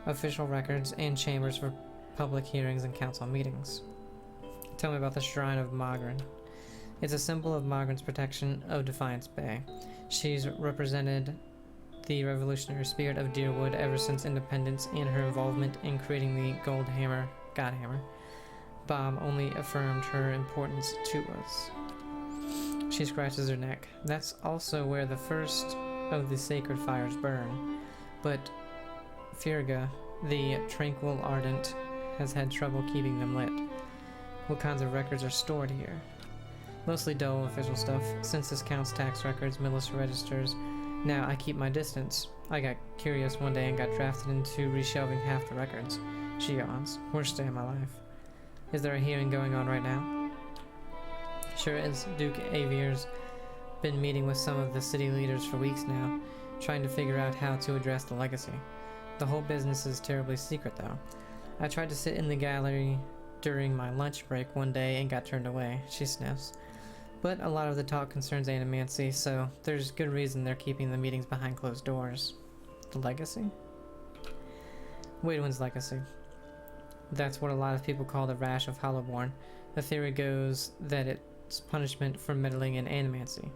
official records, and chambers for public hearings and council meetings. Tell me about the Shrine of Magrin. It's a symbol of Magrin's protection of Defiance Bay. She's represented the revolutionary spirit of Deerwood ever since independence, and her involvement in creating the Godhammer bomb only affirmed her importance to us. She scratches her neck. That's also where the first of the sacred fires burn, but Firga, the tranquil ardent, has had trouble keeping them lit. What kinds of records are stored here? Mostly dull official stuff, census counts, tax records, militia registers. Now, I keep my distance. I got curious one day and got drafted into reshelving half the records. She yawns. Worst day of my life. Is there a hearing going on right now? Sure is. Duke Avier's been meeting with some of the city leaders for weeks now, trying to figure out how to address the legacy. The whole business is terribly secret, though. I tried to sit in the gallery during my lunch break one day and got turned away. She sniffs. But a lot of the talk concerns animancy, so there's good reason they're keeping the meetings behind closed doors. The legacy? Waydwin's legacy. That's what a lot of people call the rash of Hollowborn. The theory goes that it's punishment for meddling in animancy.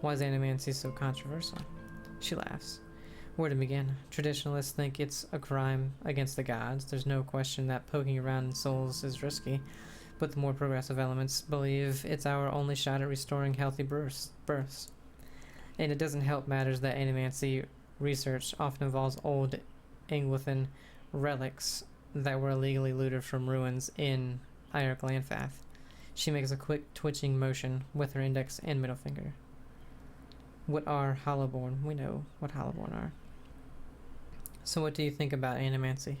Why is animancy so controversial? She laughs. Where to begin? Traditionalists think it's a crime against the gods. There's no question that poking around in souls is risky, but the more progressive elements believe it's our only shot at restoring healthy births. And it doesn't help matters that animancy research often involves old Anglican relics that were illegally looted from ruins in Iric Landfath. She makes a quick twitching motion with her index and middle finger. What are Hollowborn? We know what Hollowborn are. So what do you think about animancy?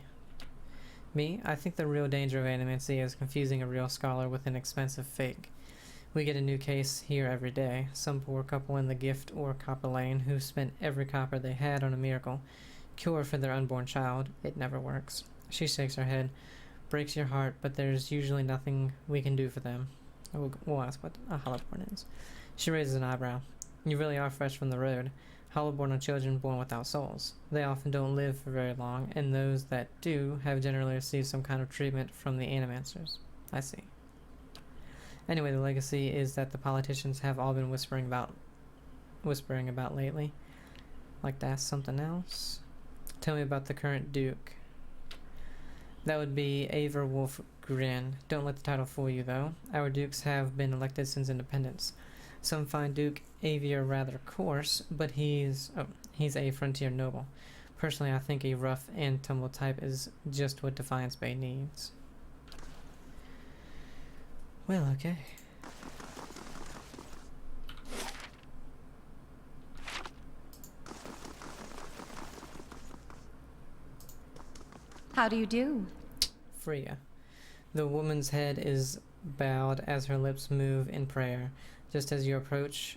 Me? I think the real danger of animancy is confusing a real scholar with an expensive fake. We get a new case here every day. Some poor couple in the Gift or Copper Lane who spent every copper they had on a miracle cure for their unborn child. It never works. She shakes her head. Breaks your heart, but there's usually nothing we can do for them. We'll ask what a Hollowborn is. She raises an eyebrow. You really are fresh from the road. Hollowborn are children born without souls. They often don't live for very long, and those that do have generally received some kind of treatment from the animancers. I see. Anyway, the legacy is that the politicians have all been whispering about lately. Like to ask something else? Tell me about the current Duke. That would be Aver Wolf Grin. Don't let the title fool you, though. Our dukes have been elected since independence. Some find Duke Avier rather coarse, but he's a frontier noble. Personally, I think a rough and tumble type is just what Defiance Bay needs. Well, okay. How do you do? Freya. The woman's head is bowed as her lips move in prayer. Just as you approach,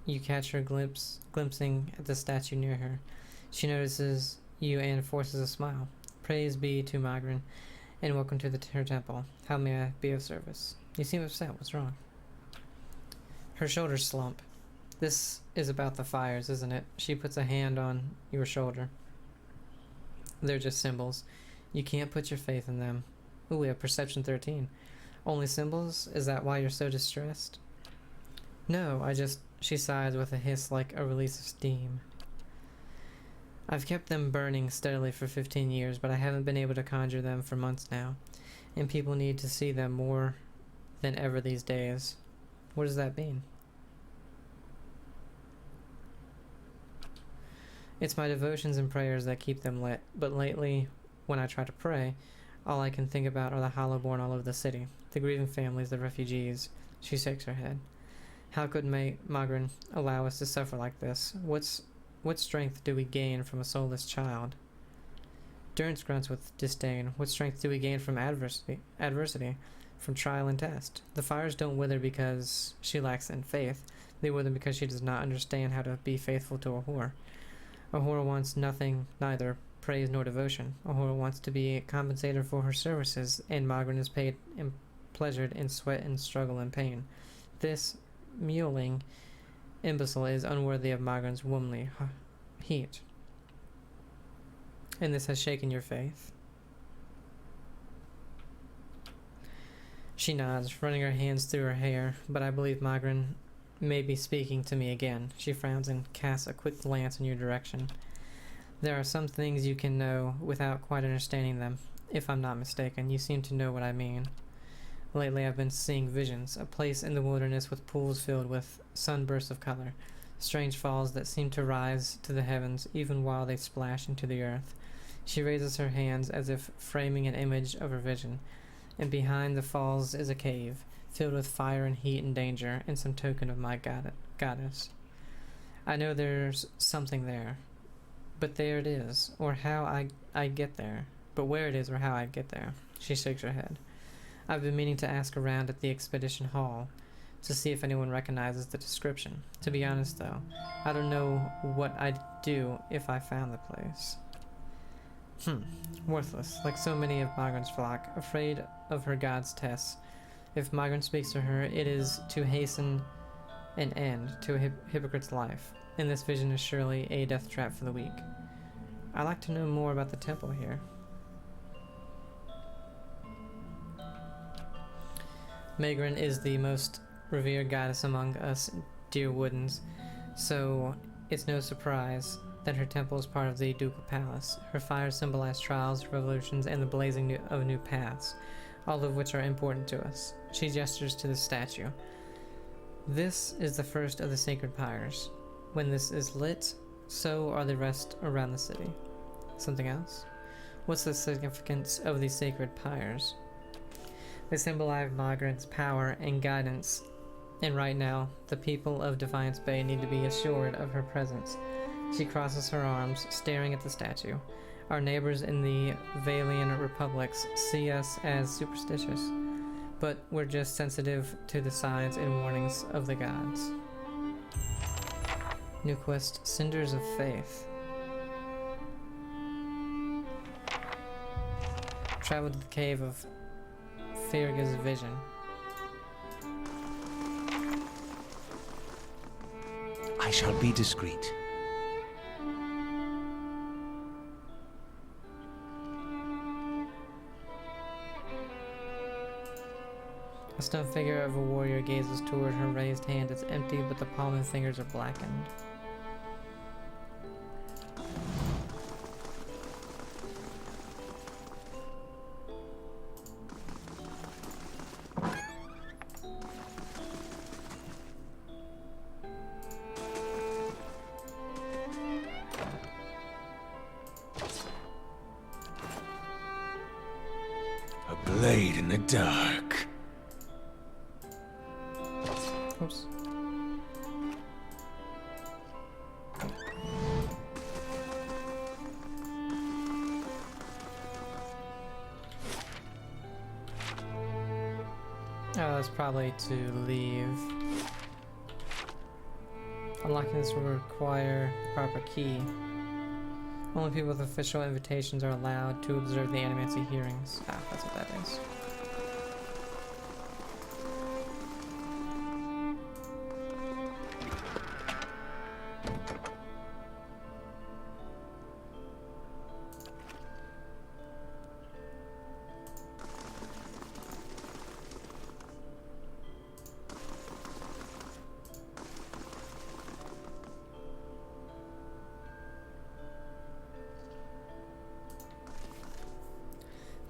you catch her glimpsing at the statue near her. She notices you and forces a smile. Praise be to Magrin, and welcome to her temple. How may I be of service? You seem upset. What's wrong? Her shoulders slump. This is about the fires, isn't it? She puts a hand on your shoulder. They're just symbols. You can't put your faith in them. Ooh, we have Perception 13. Only symbols? Is that why you're so distressed? No, she sighs with a hiss like a release of steam. I've kept them burning steadily for 15 years, but I haven't been able to conjure them for months now. And people need to see them more than ever these days. What does that mean? It's my devotions and prayers that keep them lit, but lately, when I try to pray, All I can think about are the hollow-born all over the city, the grieving families, the refugees. She shakes her head. How could Magrin allow us to suffer like this? What strength do we gain from a soulless child? Durance grunts with disdain. What strength do we gain from adversity, from trial and test? The fires don't wither because she lacks in faith. They wither because she does not understand how to be faithful to a whore. A whore wants nothing, neither praise nor devotion. A whore wants to be compensated for her services, and Magrin is paid and pleasured in sweat and struggle and pain. This mewling imbecile is unworthy of Magrin's womanly heat. And this has shaken your faith? She nods, running her hands through her hair, but I believe Magrin may be speaking to me again. She frowns and casts a quick glance in your direction. There are some things you can know without quite understanding them, if I'm not mistaken. You seem to know what I mean. Lately I've been seeing visions, a place in the wilderness with pools filled with sunbursts of color, strange falls that seem to rise to the heavens even while they splash into the earth. She raises her hands as if framing an image of her vision, and behind the falls is a cave, filled with fire and heat and danger, and some token of my goddess. I know there's something there, but there it is, or how I get there. But where it is or how I get there. She shakes her head. I've been meaning to ask around at the expedition hall to see if anyone recognizes the description. To be honest, though, I don't know what I'd do if I found the place. Worthless, like so many of Magrin's flock, afraid of her god's tests. If Magrin speaks to her, it is to hasten an end to a hypocrite's life, and this vision is surely a death trap for the weak. I'd like to know more about the temple here. Magrin is the most revered goddess among us dear Woodens, so it's no surprise that her temple is part of the ducal palace. Her fires symbolize trials, revolutions, and the blazing of new paths, all of which are important to us. She gestures to the statue. This is the first of the sacred pyres. When this is lit, so are the rest around the city. Something else? What's the significance of these sacred pyres? They symbolize Magrin's power and guidance, and right now, the people of Defiance Bay need to be assured of her presence. She crosses her arms, staring at the statue. Our neighbors in the Valian republics see us as superstitious, but we're just sensitive to the signs and warnings of the gods. New quest, Cinders of Faith. Travel to the cave of Ferga's vision. I shall be discreet. A stone figure of a warrior gazes toward her raised hand. It's empty, but the palm and fingers are blackened. A blade in the dark. Oops. Oh, that's probably to leave. Unlocking this will require the proper key. Only people with official invitations are allowed to observe the animancy hearings. Ah, that's what that is.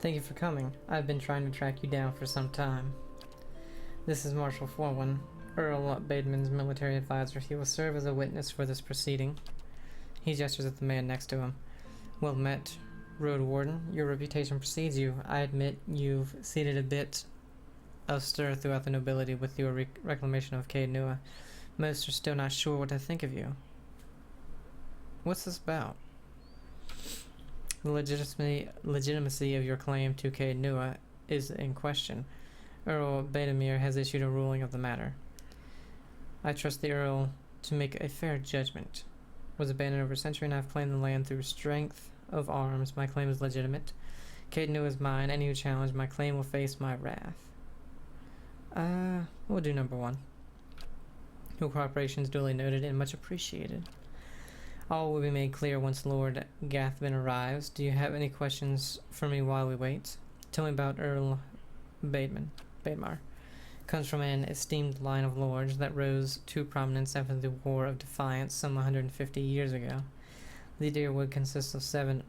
Thank you for coming. I've been trying to track you down for some time. This is Marshal Forwin, Earl Bademan's military advisor. He will serve as a witness for this proceeding. He gestures at the man next to him. Well met, Road Warden. Your reputation precedes you. I admit you've seeded a bit of stir throughout the nobility with your reclamation of Caed Nua. Most are still not sure what to think of you. What's this about? The legitimacy of your claim to Caed Nua is in question. Earl Bademir has issued a ruling of the matter. I trust the Earl to make a fair judgment. Was abandoned over a century, and I've claimed the land through strength of arms. My claim is legitimate. Caed Nua is mine. Any who challenge my claim will face my wrath. We'll do number 1. Your cooperation is duly noted and much appreciated. All will be made clear once Lord Gathbin arrives. Do you have any questions for me while we wait? Tell me about Earl Bademar. Comes from an esteemed line of lords that rose to prominence after the War of Defiance some 150 years ago. The Deerwood consists of 7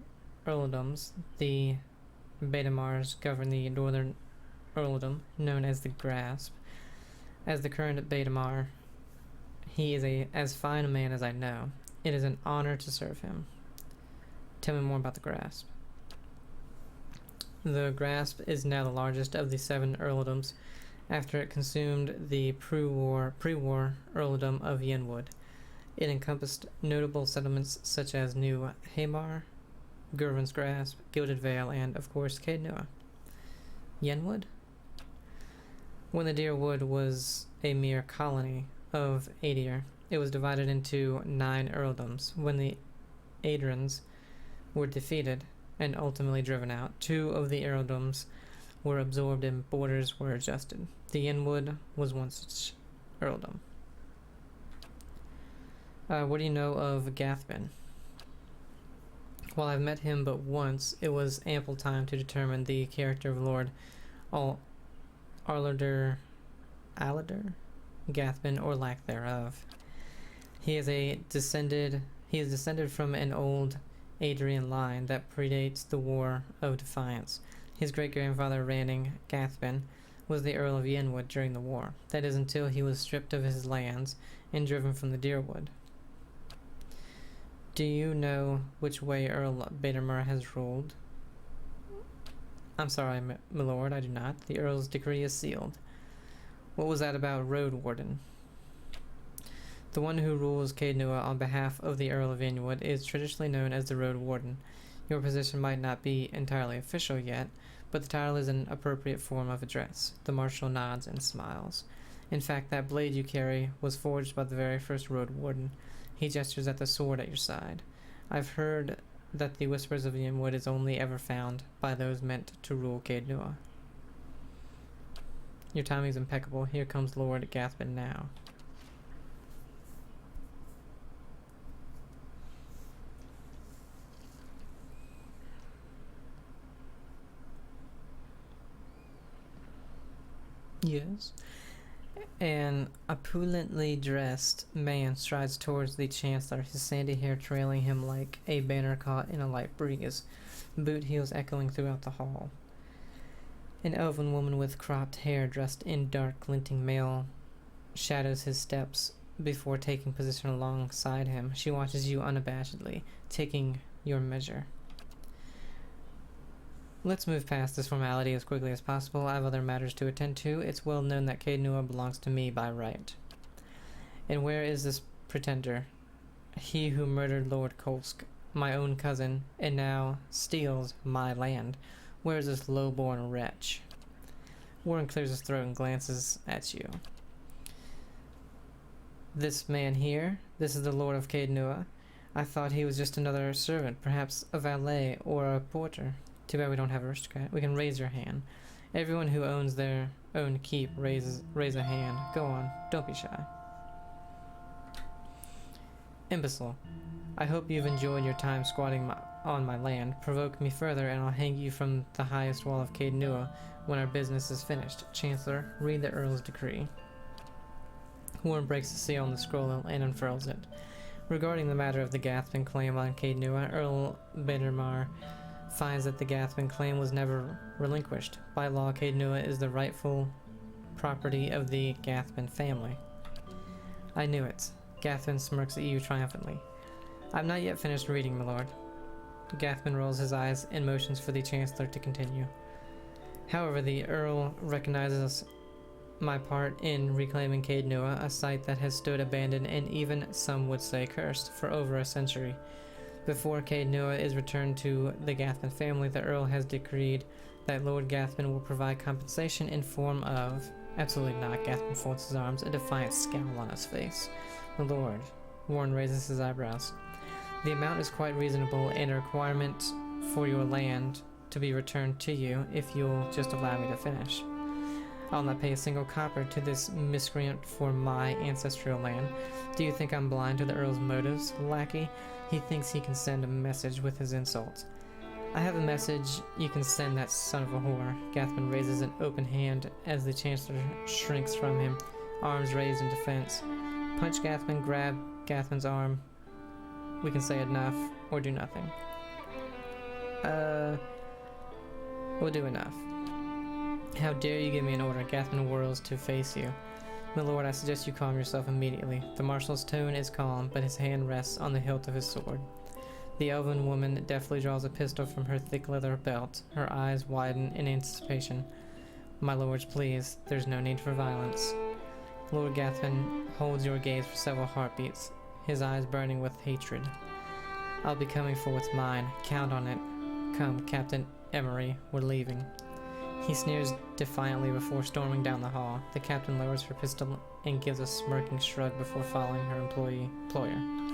earldoms. The Bademars govern the northern earldom, known as the Grasp. As the current Bademar, he is as fine a man as I know. It is an honor to serve him. Tell me more about the Grasp. The Grasp is now the largest of the 7 earldoms, after it consumed the pre-war earldom of Yenwood. It encompassed notable settlements such as New Hamar, Gervin's Grasp, Gilded Vale, and, of course, Caed Nua. Yenwood? When the Deerwood was a mere colony of Adir, it was divided into 9 earldoms. When the Adrians were defeated and ultimately driven out, 2 of the earldoms were absorbed and borders were adjusted. The Yenwood was one such earldom. What do you know of Gathbin? While I've met him but once, it was ample time to determine the character of Lord Alader Gathbin, or lack thereof. He is descended from an old Adrian line that predates the War of Defiance. His great-grandfather Ranning Gathbin was the Earl of Yenwood during the war. That is, until he was stripped of his lands and driven from the Deerwood. Do you know which way Earl Bademar has ruled? I'm sorry, my lord, I do not. The Earl's decree is sealed. What was that about Road Warden? The one who rules Caed Nua on behalf of the Earl of Yenwood is traditionally known as the Road Warden. Your position might not be entirely official yet, but the title is an appropriate form of address. The Marshal nods and smiles. In fact, that blade you carry was forged by the very first Road Warden. He gestures at the sword at your side. I've heard that the Whispers of Yenwood is only ever found by those meant to rule Caed Nua. Your timing is impeccable. Here comes Lord Gathbin now. Yes. An opulently dressed man strides towards the Chancellor, his sandy hair trailing him like a banner caught in a light breeze, boot heels echoing throughout the hall. An elven woman with cropped hair dressed in dark glinting mail shadows his steps before taking position alongside him. She watches you unabashedly, taking your measure. Let's move past this formality as quickly as possible. I have other matters to attend to. It's well known that Caed Nua belongs to me by right. And where is this pretender? He who murdered Lord Kolsk, my own cousin, and now steals my land. Where is this low-born wretch? Warren clears his throat and glances at you. This man here, this is the Lord of Caed Nua. I thought he was just another servant, perhaps a valet or a porter. Too bad we don't have aristocrat. We can raise your hand. Everyone who owns their own keep raise a hand. Go on, don't be shy. Imbecile. I hope you've enjoyed your time squatting on my land. Provoke me further and I'll hang you from the highest wall of Caed Nua when our business is finished. Chancellor, read the Earl's decree. Warren breaks the seal on the scroll and unfurls it. Regarding the matter of the Gathbin claim on Caed Nua, Earl Bademar finds that the Gathbin claim was never relinquished. By law, Caed Nua is the rightful property of the Gathbin family. I knew it. Gathbin smirks at you triumphantly. I'm not yet finished reading, my lord. Gathman rolls his eyes and motions for the Chancellor to continue. However, the Earl recognizes my part in reclaiming Caed Nua, a site that has stood abandoned and even some would say cursed for over a century. Before Caed Nua is returned to the Gathman family, the Earl has decreed that Lord Gathman will provide compensation in form of... Absolutely not. Gathman folds his arms, a defiant scowl on his face. The Lord. Warren raises his eyebrows. The amount is quite reasonable and a requirement for your land to be returned to you if you'll just allow me to finish. I'll not pay a single copper to this miscreant for my ancestral land. Do you think I'm blind to the Earl's motives, lackey? He thinks he can send a message with his insults. I have a message you can send that son of a whore. Gathman raises an open hand as the Chancellor shrinks from him, arms raised in defense. Punch Gathman, grab Gathman's arm. We can say enough, or do nothing. We'll do enough. How dare you give me an order? Gathman whirls to face you. My lord, I suggest you calm yourself immediately. The marshal's tone is calm, but his hand rests on the hilt of his sword. The elven woman deftly draws a pistol from her thick leather belt. Her eyes widen in anticipation. My lords, please. There's no need for violence. Lord Gathman holds your gaze for several heartbeats, his eyes burning with hatred. I'll be coming for what's mine. Count on it. Come, Captain Emery, we're leaving. He sneers defiantly before storming down the hall. The captain lowers her pistol and gives a smirking shrug before following her employer.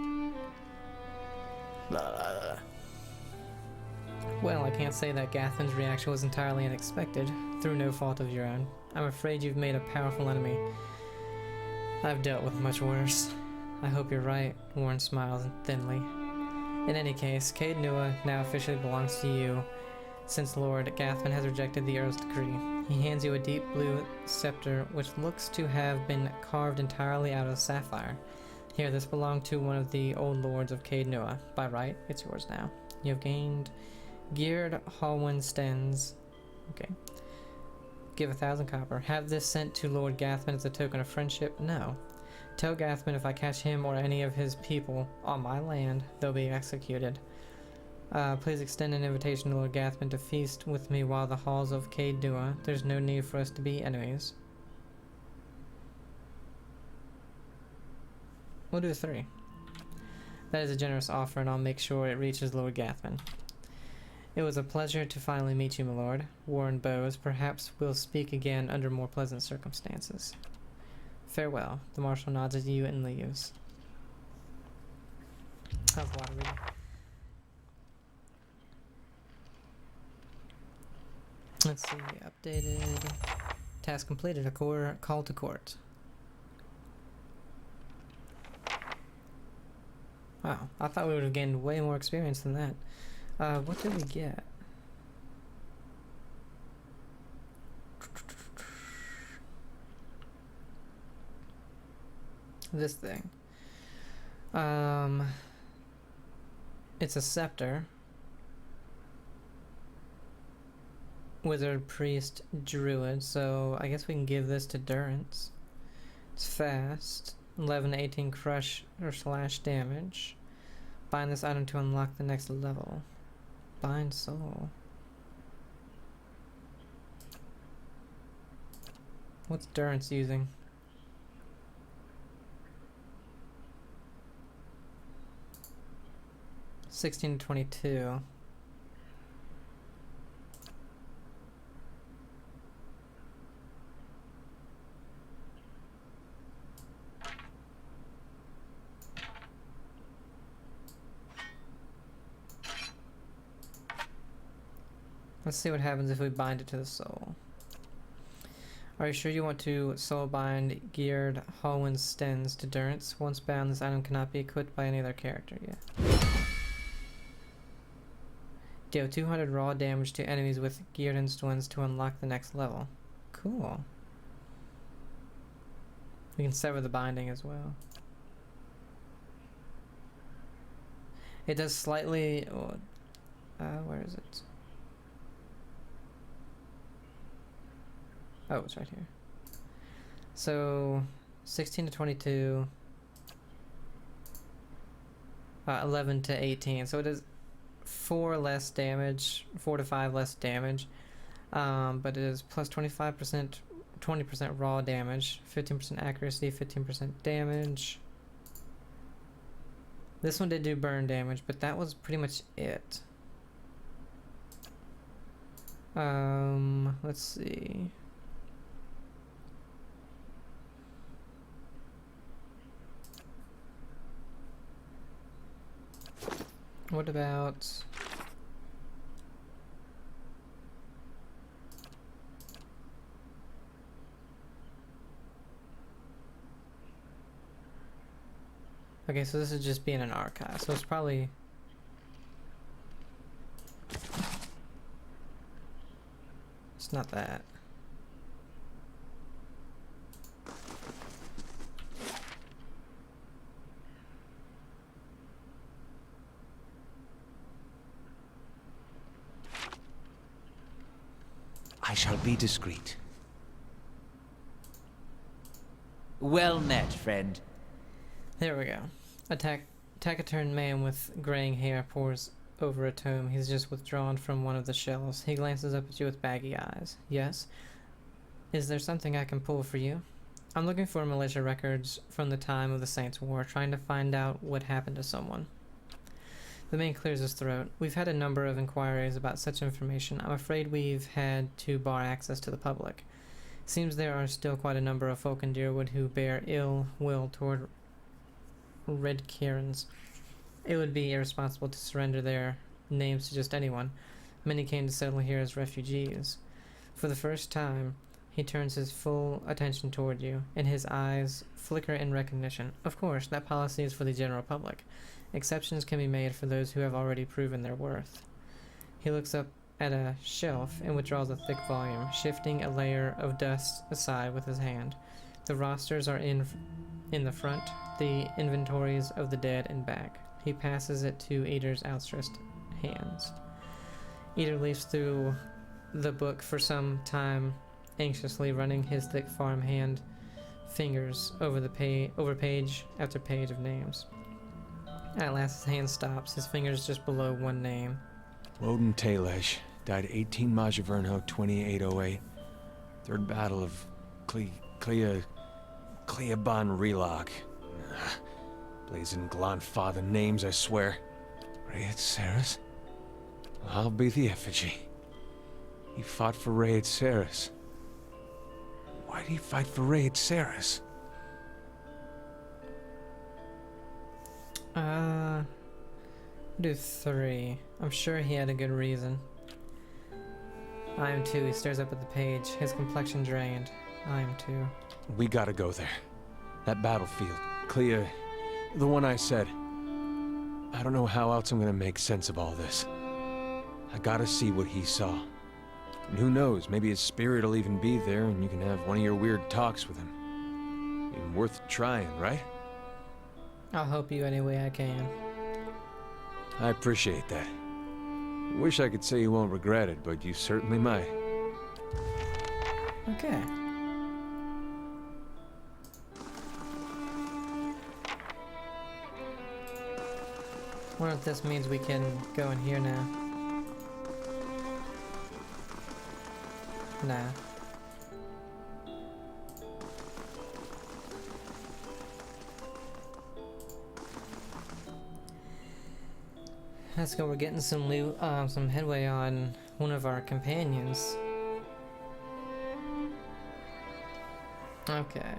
Well, I can't say that Gathman's reaction was entirely unexpected, through no fault of your own. I'm afraid you've made a powerful enemy. I've dealt with much worse. I hope you're right, Warren smiles thinly. In any case, Caed Nua now officially belongs to you, since Lord Gathman has rejected the Earl's decree. He hands you a deep blue scepter which looks to have been carved entirely out of sapphire. Here, this belonged to one of the old lords of Caed Nua. By right, it's yours now. You have gained geared Hallwyn Stens. Okay. Give 1,000 copper. Have this sent to Lord Gathman as a token of friendship? No. Tell Gathman if I catch him or any of his people on my land, they'll be executed. Please extend an invitation to Lord Gathman to feast with me while the halls of Caed Nua. There's no need for us to be enemies. We'll do 3. That is a generous offer, and I'll make sure it reaches Lord Gathman. It was a pleasure to finally meet you, my lord. Warren bows. Perhaps we'll speak again under more pleasant circumstances. Farewell. The marshal nods at you and leaves. How's water reading? Let's see. Updated. Task completed. A call to court. Wow. I thought we would have gained way more experience than that. What did we get? This thing. It's a scepter. Wizard, priest, druid. So I guess we can give this to Durance. It's fast. 11 to 18 crush or slash damage. Bind this item to unlock the next level. Bind soul. What's Durance using? $16 to 22. Let's see what happens if we bind it to the soul. Are you sure you want to soul bind geared Hallwyn Stens to Durance? Once bound, this item cannot be equipped by any other character yet. Deal 200 raw damage to enemies with geared instruments to unlock the next level. Cool. We can sever the binding as well. It does slightly... where is it? Oh, it's right here. So, 16 to 22, 11 to 18. So it is 4 less damage, 4 to 5 less damage, but it is plus 25%, 20% raw damage, 15% accuracy, 15% damage. This one did do burn damage, but that was pretty much it. Let's see. What about... Okay, so this is just being an archive, so it's probably... It's not that. I shall be discreet. Well met, friend. There we go. A taciturn man with graying hair pores over a tome. He's just withdrawn from one of the shelves. He glances up at you with baggy eyes. Yes? Is there something I can pull for you? I'm looking for militia records from the time of the Saints' War, trying to find out what happened to someone. The man clears his throat. We've had a number of inquiries about such information. I'm afraid we've had to bar access to the public. Seems there are still quite a number of folk in Deerwood who bear ill will toward Red Cairns. It would be irresponsible to surrender their names to just anyone. Many came to settle here as refugees. For the first time, he turns his full attention toward you, and his eyes flicker in recognition. Of course, that policy is for the general public. Exceptions can be made for those who have already proven their worth. He looks up at a shelf and withdraws a thick volume, shifting a layer of dust aside with his hand. The rosters are in the front, the inventories of the dead in back. He passes it to Eater's outstretched hands. Eater leafs through the book for some time, anxiously running his thick farmhand fingers over page after page of names. At last his hand stops, his fingers just below one name. Woden Talesh, died 18 Majavernho 2808. Third Battle of Cleaban Relog. Blazing Glonfather names, I swear. Rayet Saris? I'll be the effigy. He fought for Rayet Saris. Why'd he fight for Rayet Saris? Do 3. I'm sure he had a good reason. I am too. He stares up at the page, his complexion drained. I am too. We gotta go there. That battlefield. Clea... the one I said. I don't know how else I'm gonna make sense of all this. I gotta see what he saw. And who knows, maybe his spirit will even be there and you can have one of your weird talks with him. Even worth trying, right? I'll help you any way I can. I appreciate that. Wish I could say you won't regret it, but you certainly might. Okay. Wonder if this means we can go in here now. Nah. Let's go. We're getting some headway on one of our companions. Okay.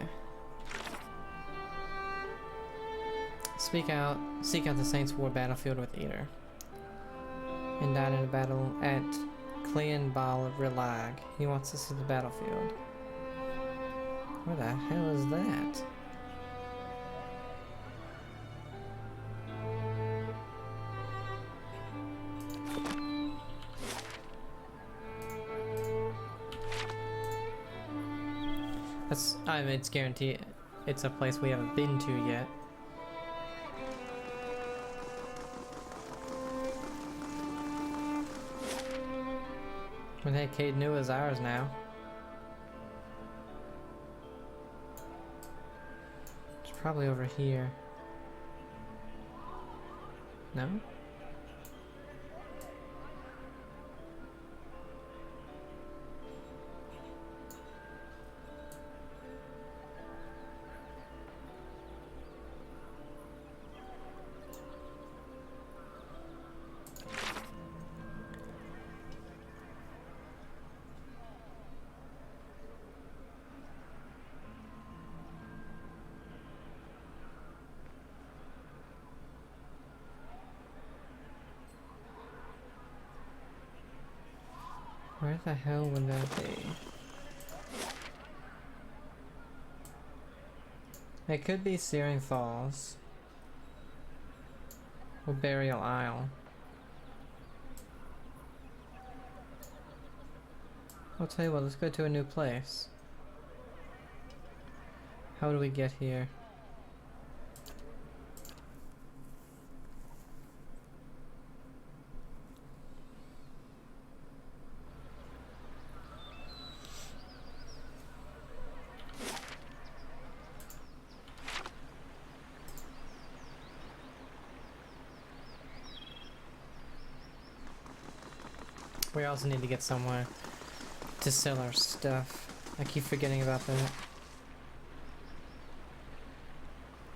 Seek out the Saints' War battlefield with Eater. And died in a battle at Cleanbal Relag. He wants to see the battlefield. Where the hell is that? I mean, it's guaranteed it's a place we haven't been to yet. But hey, Cade New is ours now. It's probably over here. No? Where the hell would that be? It could be Searing Falls. Or Burial Isle. I'll tell you what, let's go to a new place. How do we get here? We also need to get somewhere to sell our stuff. I keep forgetting about that.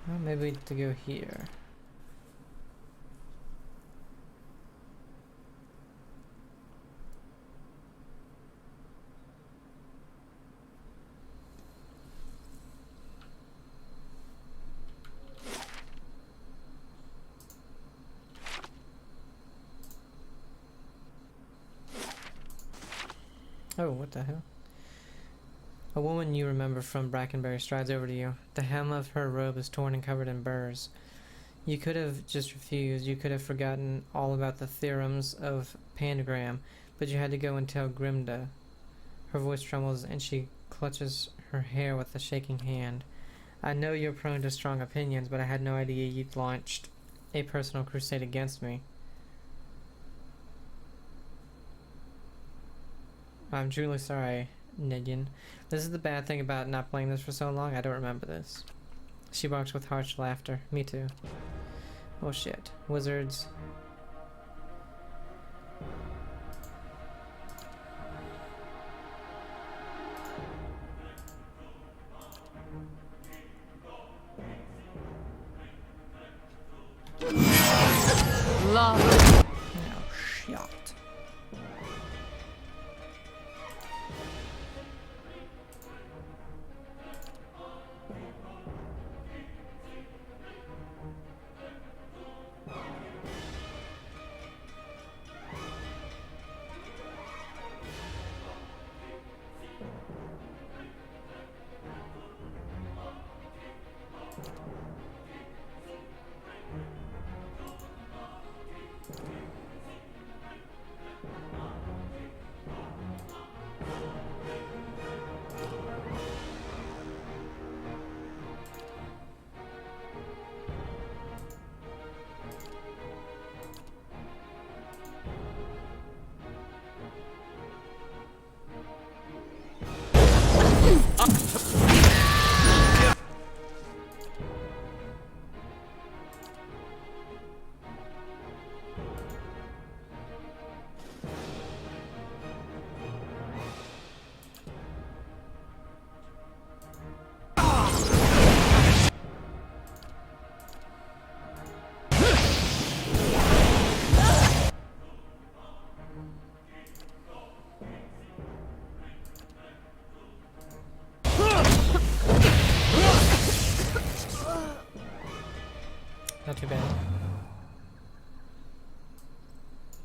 Well, maybe we need to go here. Oh, what the hell? A woman you remember from Brackenbury strides over to you. The hem of her robe is torn and covered in burrs. You could have just refused. You could have forgotten all about the theorems of Pangram, but you had to go and tell Grimda. Her voice trembles and she clutches her hair with a shaking hand. I know you're prone to strong opinions, but I had no idea you'd launched a personal crusade against me. I'm truly sorry, Nidyan. This is the bad thing about not playing this for so long. I don't remember this. She barks with harsh laughter. Me too. Oh shit. Wizards. Love. Oh shit. Not too bad.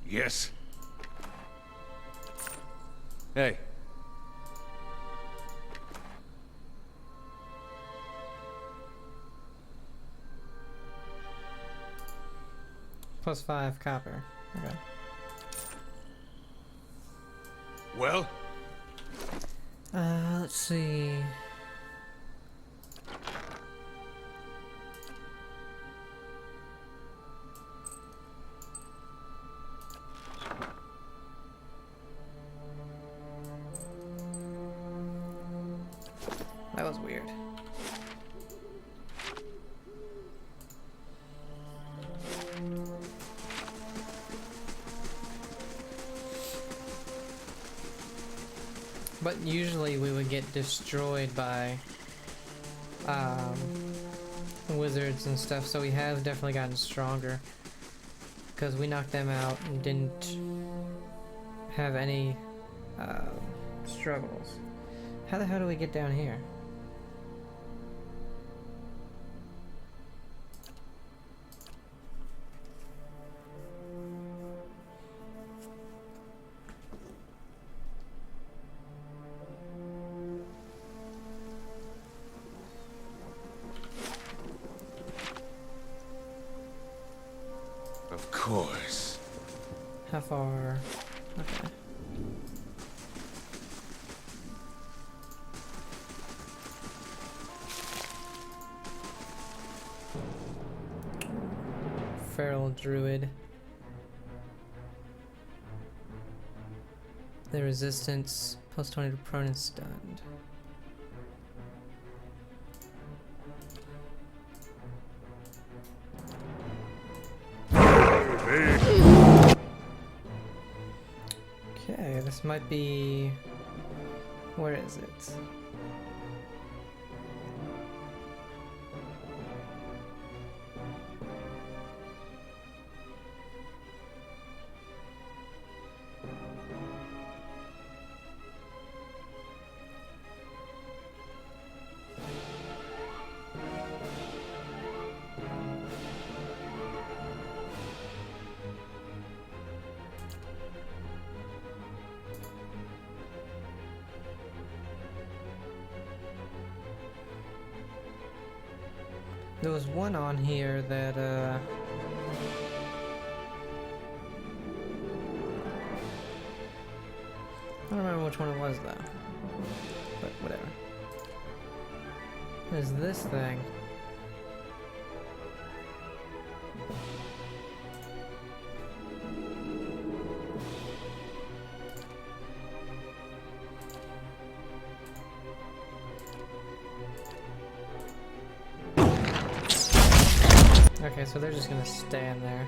Yes? Hey. +5 copper. Okay. Well? Let's see. That was weird. But usually we would get destroyed by wizards and stuff, so we have definitely gotten stronger because we knocked them out and didn't have any struggles. How the hell do we get down here? far? Okay. Feral druid. The resistance plus 20 to prone and stunned. Okay, this might be... Where is it? There was one on here that, I don't remember which one it was, though. But whatever. There's this thing. Okay, so they're just gonna stand there.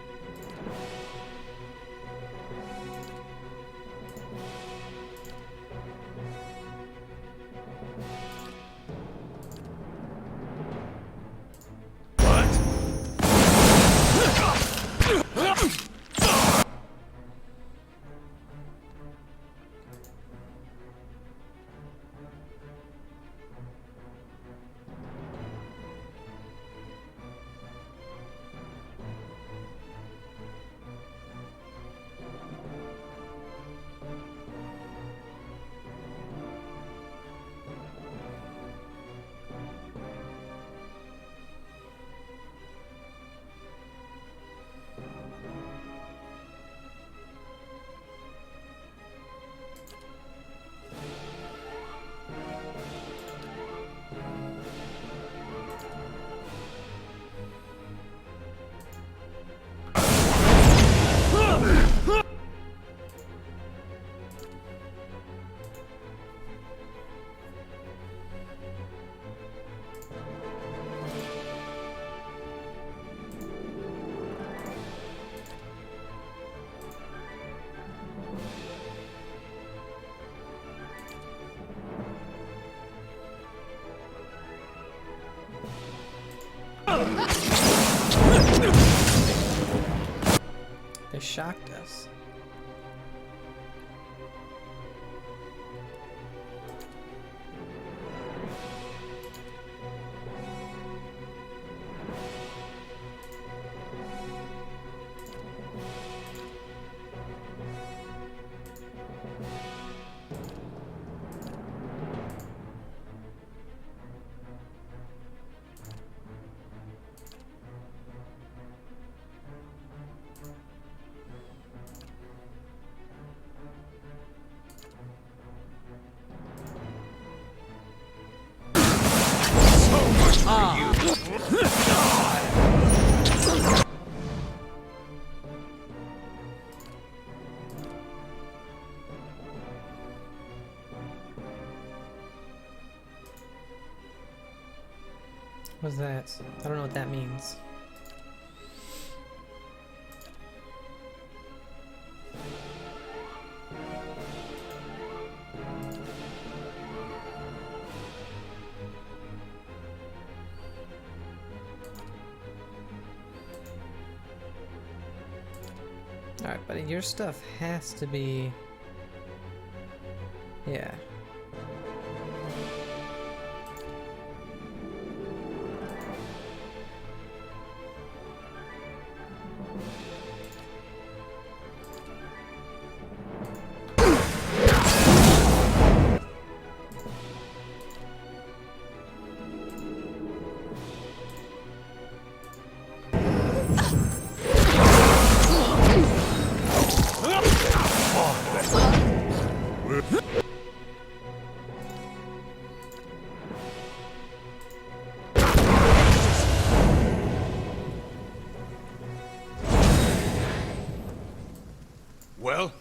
They shocked us. What's that? I don't know what that means. Alright, but your stuff has to be... Yeah. Well?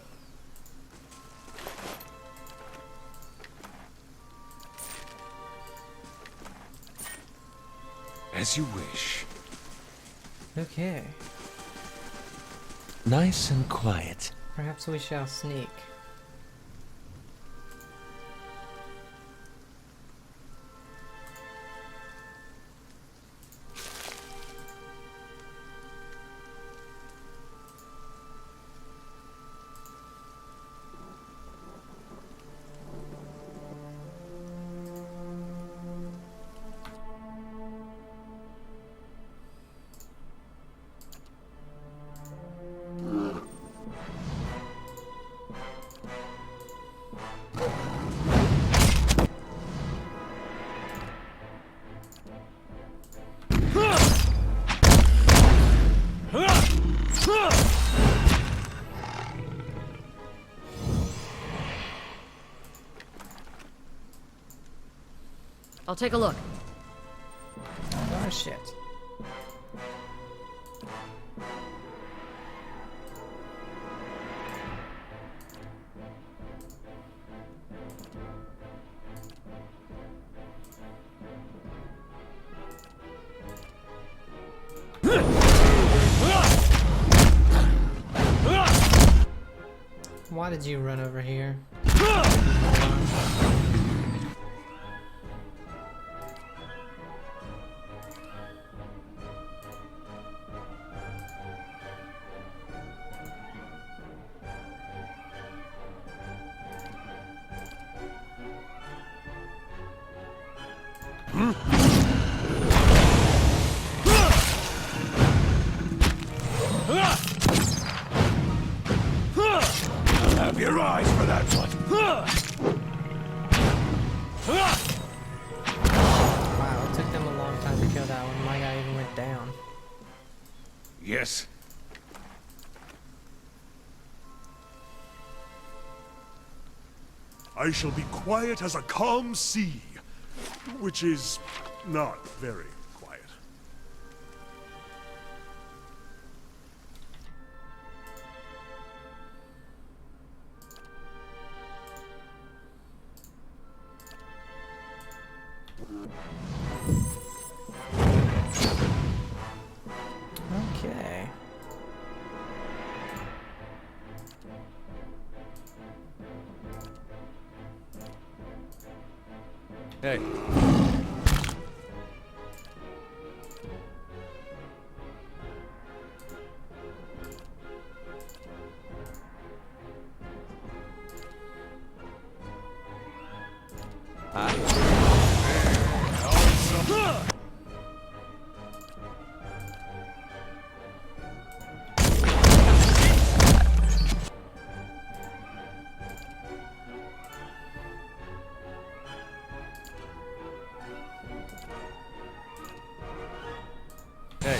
As you wish. Okay. Nice and quiet. Perhaps we shall sneak. I'll take a look. Oh shit. Why did you run over here? Have your eyes for that one. Wow, it took them a long time to kill that one. My guy even went down. Yes. I shall be quiet as a calm sea, which is not very quiet. Okay. Hey. Hey.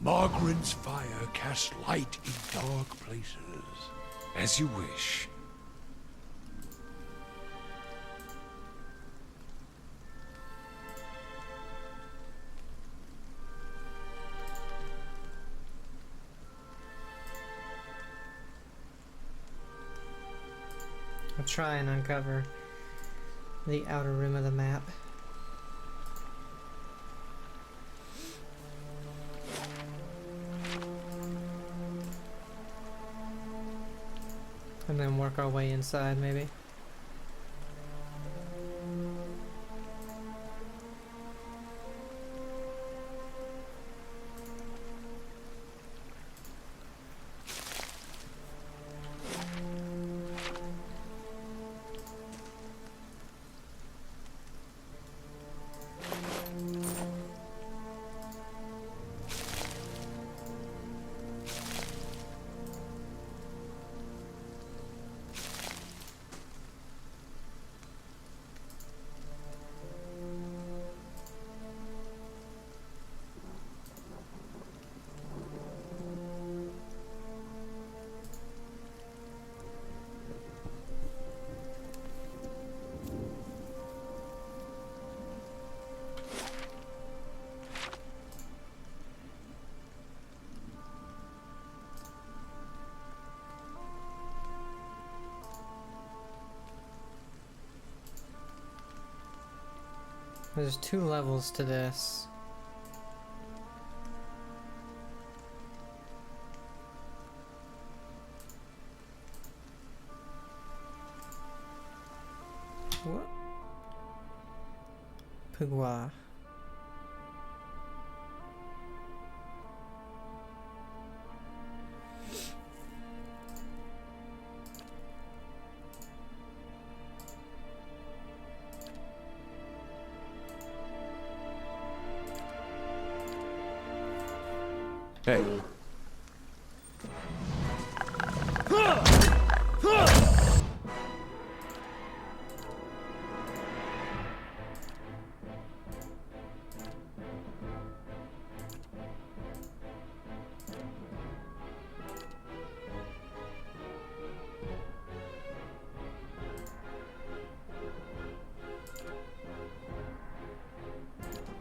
Margaret's fire casts light in dark places. As you wish. I'll try and uncover the outer rim of the map. And then work our way inside, maybe. There's 2 levels to this. What? Pugwa. Hey.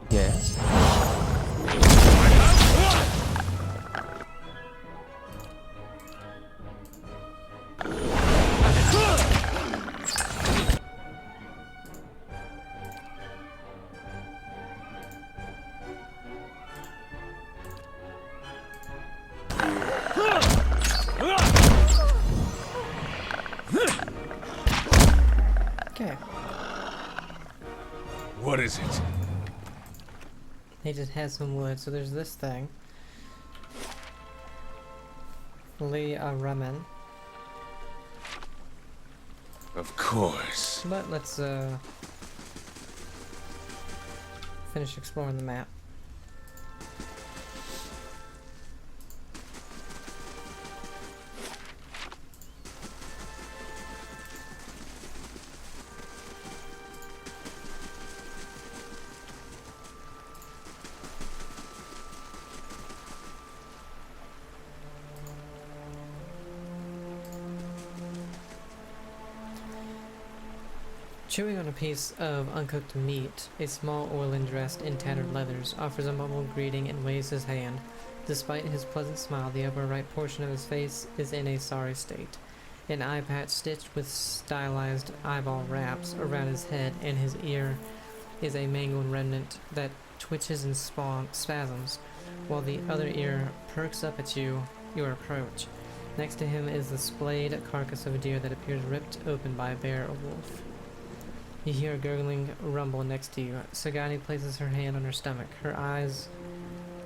Yes? Okay. What is it? He just has some wood, so there's this thing. Ramen. Of course. But let's finish exploring the map. Chewing on a piece of uncooked meat, a small orlin dressed in tattered leathers offers a mumbled greeting and waves his hand. Despite his pleasant smile, the upper right portion of his face is in a sorry state. An eye patch stitched with stylized eyeball wraps around his head, and his ear is a mangled remnant that twitches and spasms, while the other ear perks up at your approach. Next to him is the splayed carcass of a deer that appears ripped open by a bear or wolf. You hear a gurgling rumble next to you. Sagani places her hand on her stomach. Her eyes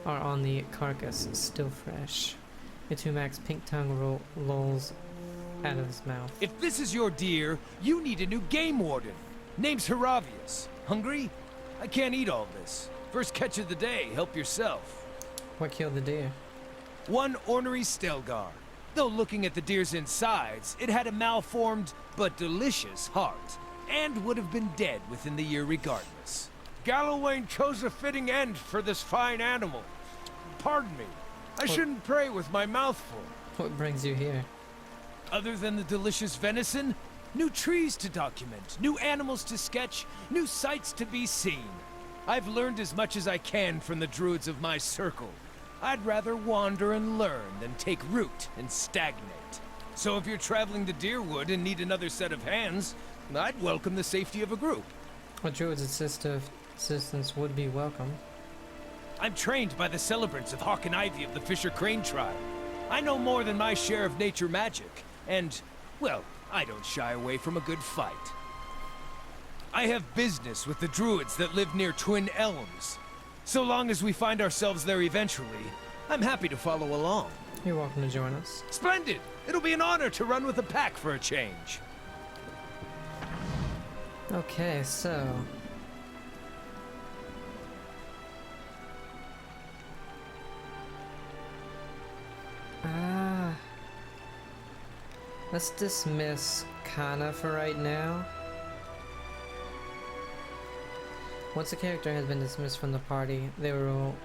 are on the carcass, still fresh. Itumak's pink tongue lolls out of his mouth. If this is your deer, you need a new game warden. Name's Haravius. Hungry? I can't eat all this. First catch of the day, help yourself. What killed the deer? One ornery Stelgar. Though looking at the deer's insides, it had a malformed but delicious heart, and would have been dead within the year regardless. Gallowayne chose a fitting end for this fine animal. Pardon me, I shouldn't pray with my mouth full. What brings you here? Other than the delicious venison, new trees to document, new animals to sketch, new sights to be seen. I've learned as much as I can from the druids of my circle. I'd rather wander and learn than take root and stagnate. So if you're traveling to Deerwood and need another set of hands, I'd welcome the safety of a group. A druid's assistance would be welcome. I'm trained by the celebrants of Hawk and Ivy of the Fisher Crane tribe. I know more than my share of nature magic, and, well, I don't shy away from a good fight. I have business with the druids that live near Twin Elms. So long as we find ourselves there eventually, I'm happy to follow along. You're welcome to join us. Splendid! It'll be an honor to run with a pack for a change. Okay, so... let's dismiss Kana for right now. Once a character has been dismissed from the party, they will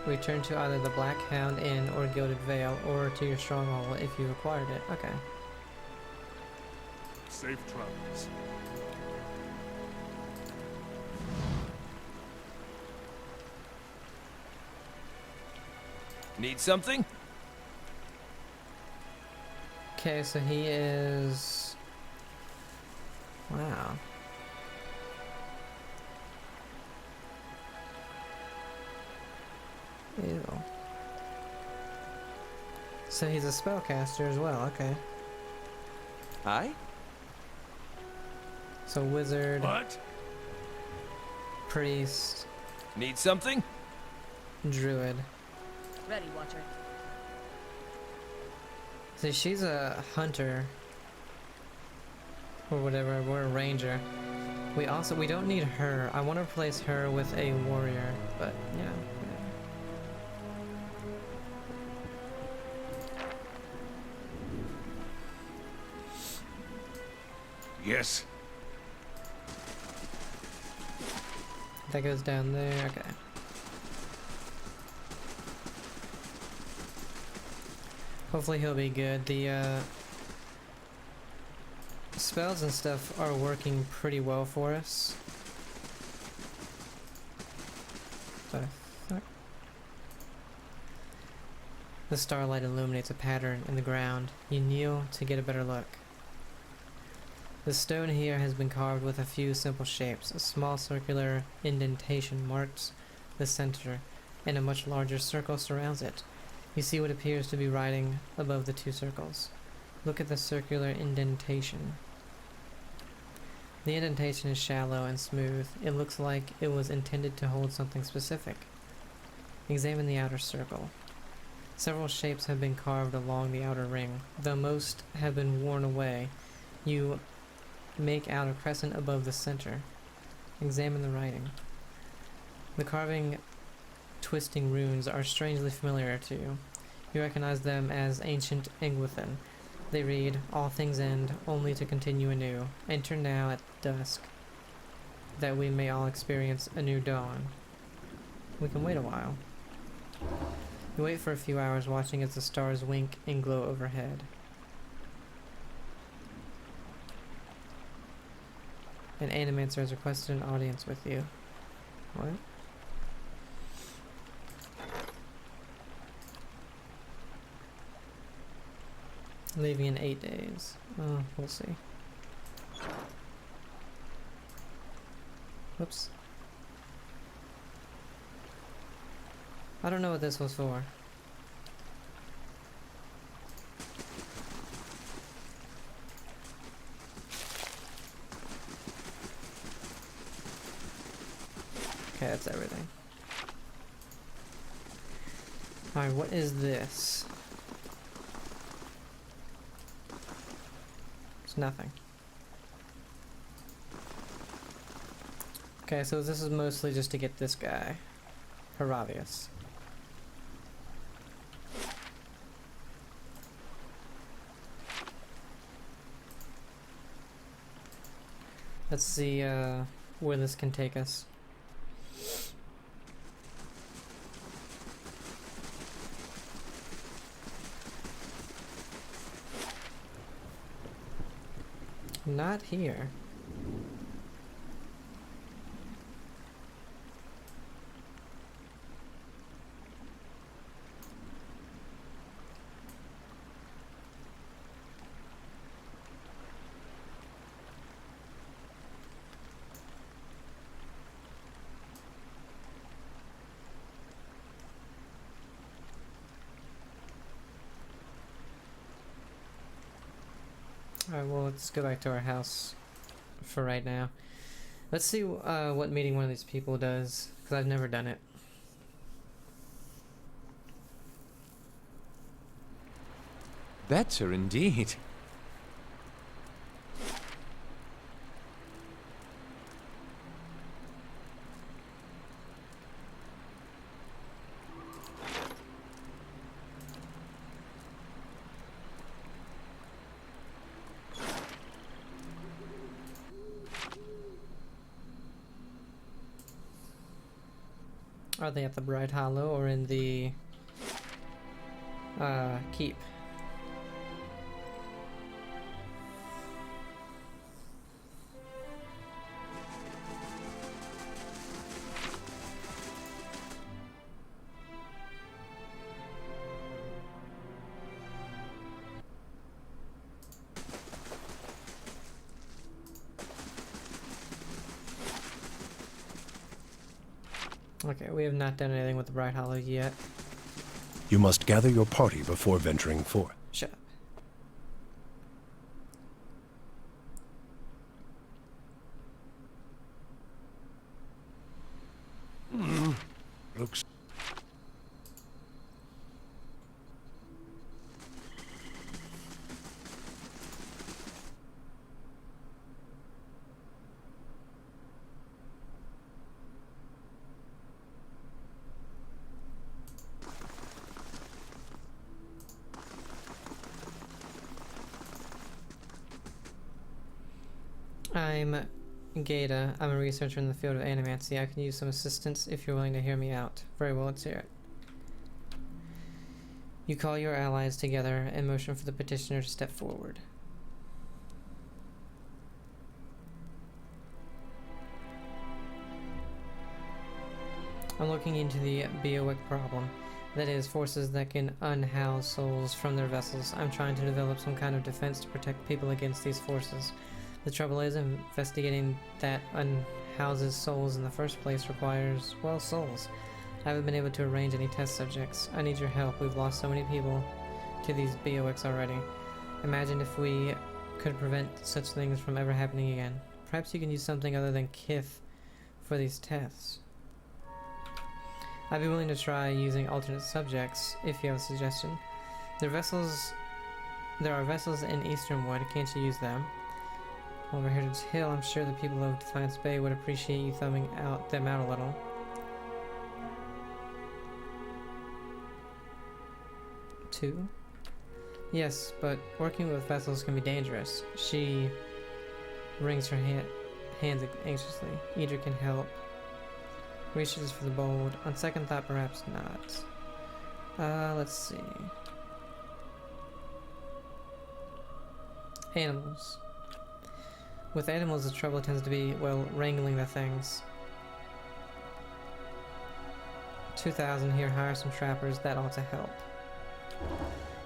return to either the Black Hound Inn or Gilded Vale, or to your stronghold if you acquired it. Okay. Safe travels. Need something? Okay, so he is... Wow. Ew. So he's a spellcaster as well, okay. Aye? So wizard, What? priest, Need something? druid. Ready, Watcher. See, she's a hunter. Or whatever, we're a ranger. We don't need her. I want to replace her with a warrior, but yeah. Yes. That goes down there, okay. Hopefully he'll be good. The spells and stuff are working pretty well for us. What the fuck? The starlight illuminates a pattern in the ground. You kneel to get a better look. The stone here has been carved with a few simple shapes. A small circular indentation marks the center, and a much larger circle surrounds it. You see what appears to be writing above the two circles. Look at the circular indentation. The indentation is shallow and smooth. It looks like it was intended to hold something specific. Examine the outer circle. Several shapes have been carved along the outer ring. Though most have been worn away, you make out a crescent above the center. Examine the writing. The carving, twisting runes are strangely familiar to you. You recognize them as ancient Anglican. They read, "All things end, only to continue anew. Enter now at dusk, that we may all experience a new dawn." We can wait a while. You wait for a few hours, watching as the stars wink and glow overhead. An animator has requested an audience with you. What? Leaving in 8 days. Oh, we'll see. Whoops. I don't know what this was for. Okay, that's everything. Alright, what is this? It's nothing. Okay, so this is mostly just to get this guy. Heravius. Let's see where this can take us. Not here. Alright, well, let's go back to our house for right now. Let's see what meeting one of these people does, because I've never done it. Better indeed. Are they at the Bright Hollow or in the keep? Okay, we have not done anything with the Bright Hollow yet. You must gather your party before venturing forth. Shut up. Looks... I'm Gata. I'm a researcher in the field of animancy. I can use some assistance if you're willing to hear me out. Very well, let's hear it. You call your allies together and motion for the petitioner to step forward. I'm looking into the Biowick problem. That is, forces that can unhouse souls from their vessels. I'm trying to develop some kind of defense to protect people against these forces. The trouble is, investigating that unhouses souls in the first place requires, well, souls. I haven't been able to arrange any test subjects. I need your help. We've lost so many people to these Biowics already. Imagine if we could prevent such things from ever happening again. Perhaps you can use something other than Kith for these tests. I'd be willing to try using alternate subjects if you have a suggestion. There are vessels in Easternwood. Can't you use them? Over Heritage Hill, I'm sure the people of Defiance Bay would appreciate you thumbing them out a little. Two? Yes, but working with vessels can be dangerous. She wrings her hands anxiously. Idra can help. Researches for the bold. On second thought, perhaps not. Let's see. Animals. With animals, the trouble tends to be, well, wrangling the things. 2,000 here, hire some trappers, that ought to help.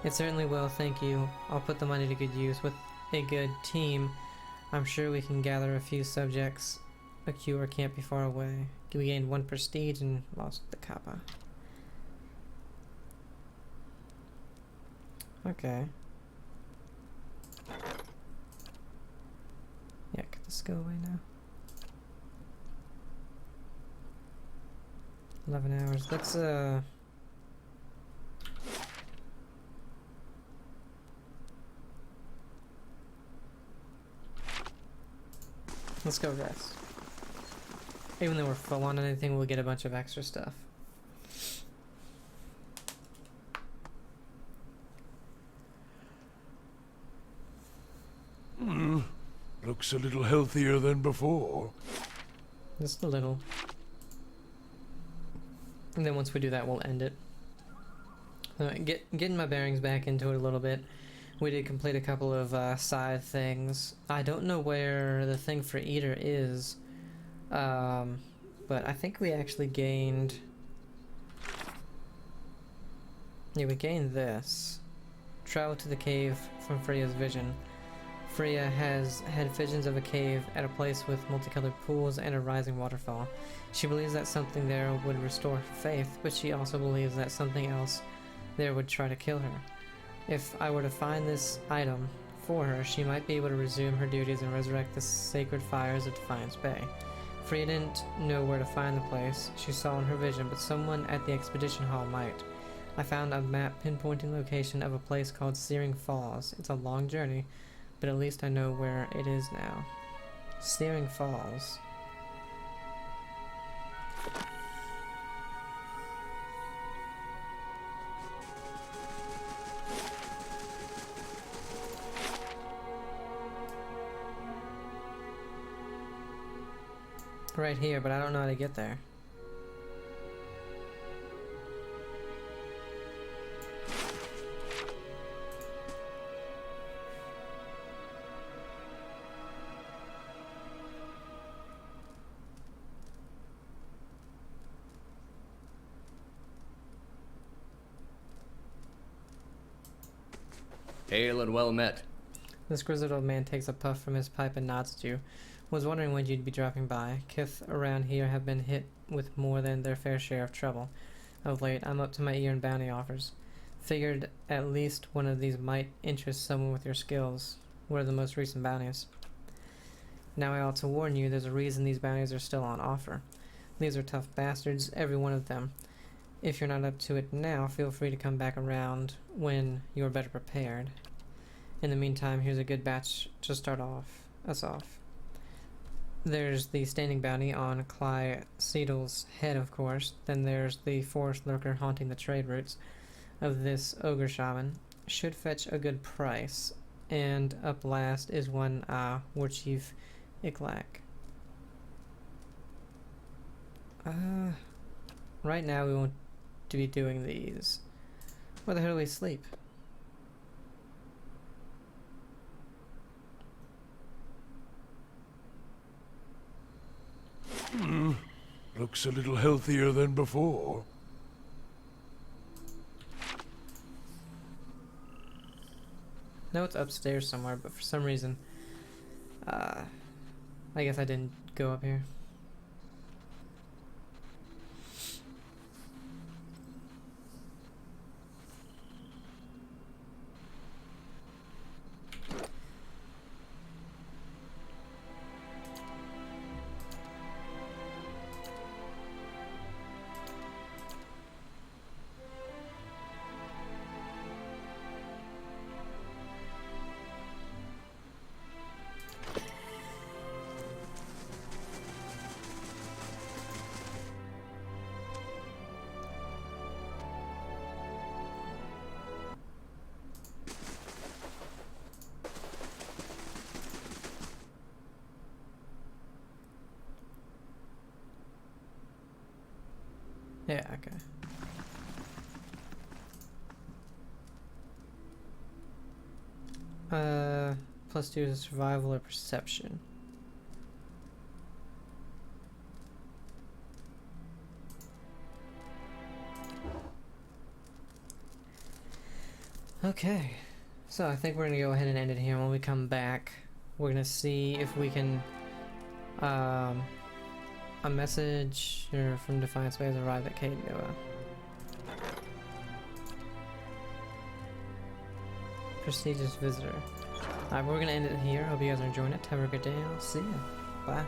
It certainly will, thank you. I'll put the money to good use. With a good team, I'm sure we can gather a few subjects. A cure can't be far away. We gained 1 prestige and lost the kappa. Okay. Yeah, get this go away now. 11 hours. Let's go rest. Even though we're full on anything, we'll get a bunch of extra stuff. Looks a little healthier than before. Just a little. And then once we do that, we'll end it. Getting my bearings back into it a little bit. We did complete a couple of side things. I don't know where the thing for Eater is. But I think we actually gained... Yeah, we gained this. Travel to the cave from Freya's vision. Freya has had visions of a cave at a place with multicolored pools and a rising waterfall. She believes that something there would restore her faith, but she also believes that something else there would try to kill her. If I were to find this item for her, she might be able to resume her duties and resurrect the sacred fires of Defiance Bay. Freya didn't know where to find the place she saw in her vision, but someone at the expedition hall might. I found a map pinpointing location of a place called Searing Falls. It's a long journey, but at least I know where it is now. Searing Falls. Right here, but I don't know how to get there. Hail and well met. This grizzled old man takes a puff from his pipe and nods at you. Was wondering when you'd be dropping by. Kith around here have been hit with more than their fair share of trouble. Of late, I'm up to my ear in bounty offers. Figured at least one of these might interest someone with your skills. What are the most recent bounties? Now I ought to warn you, there's a reason these bounties are still on offer. These are tough bastards, every one of them. If you're not up to it now, feel free to come back around when you're better prepared. In the meantime, here's a good batch to start us off. There's the standing bounty on Cly Seedle's head, of course. Then there's the forest lurker haunting the trade routes of this ogre shaman. Should fetch a good price. And up last is one War Chief Iklak. Right now we want to be doing these. Where the hell do we sleep? Looks a little healthier than before. No, it's upstairs somewhere, but for some reason, I guess I didn't go up here. Yeah, okay. Plus 2 to survival or perception. Okay, so I think we're gonna go ahead and end it here. When we come back, we're gonna see if we can, a message from Defiance Bay has arrived at Caden Noah. Prestigious visitor. Alright, we're gonna end it here. Hope you guys are enjoying it. Have a good day. I'll see you. Bye.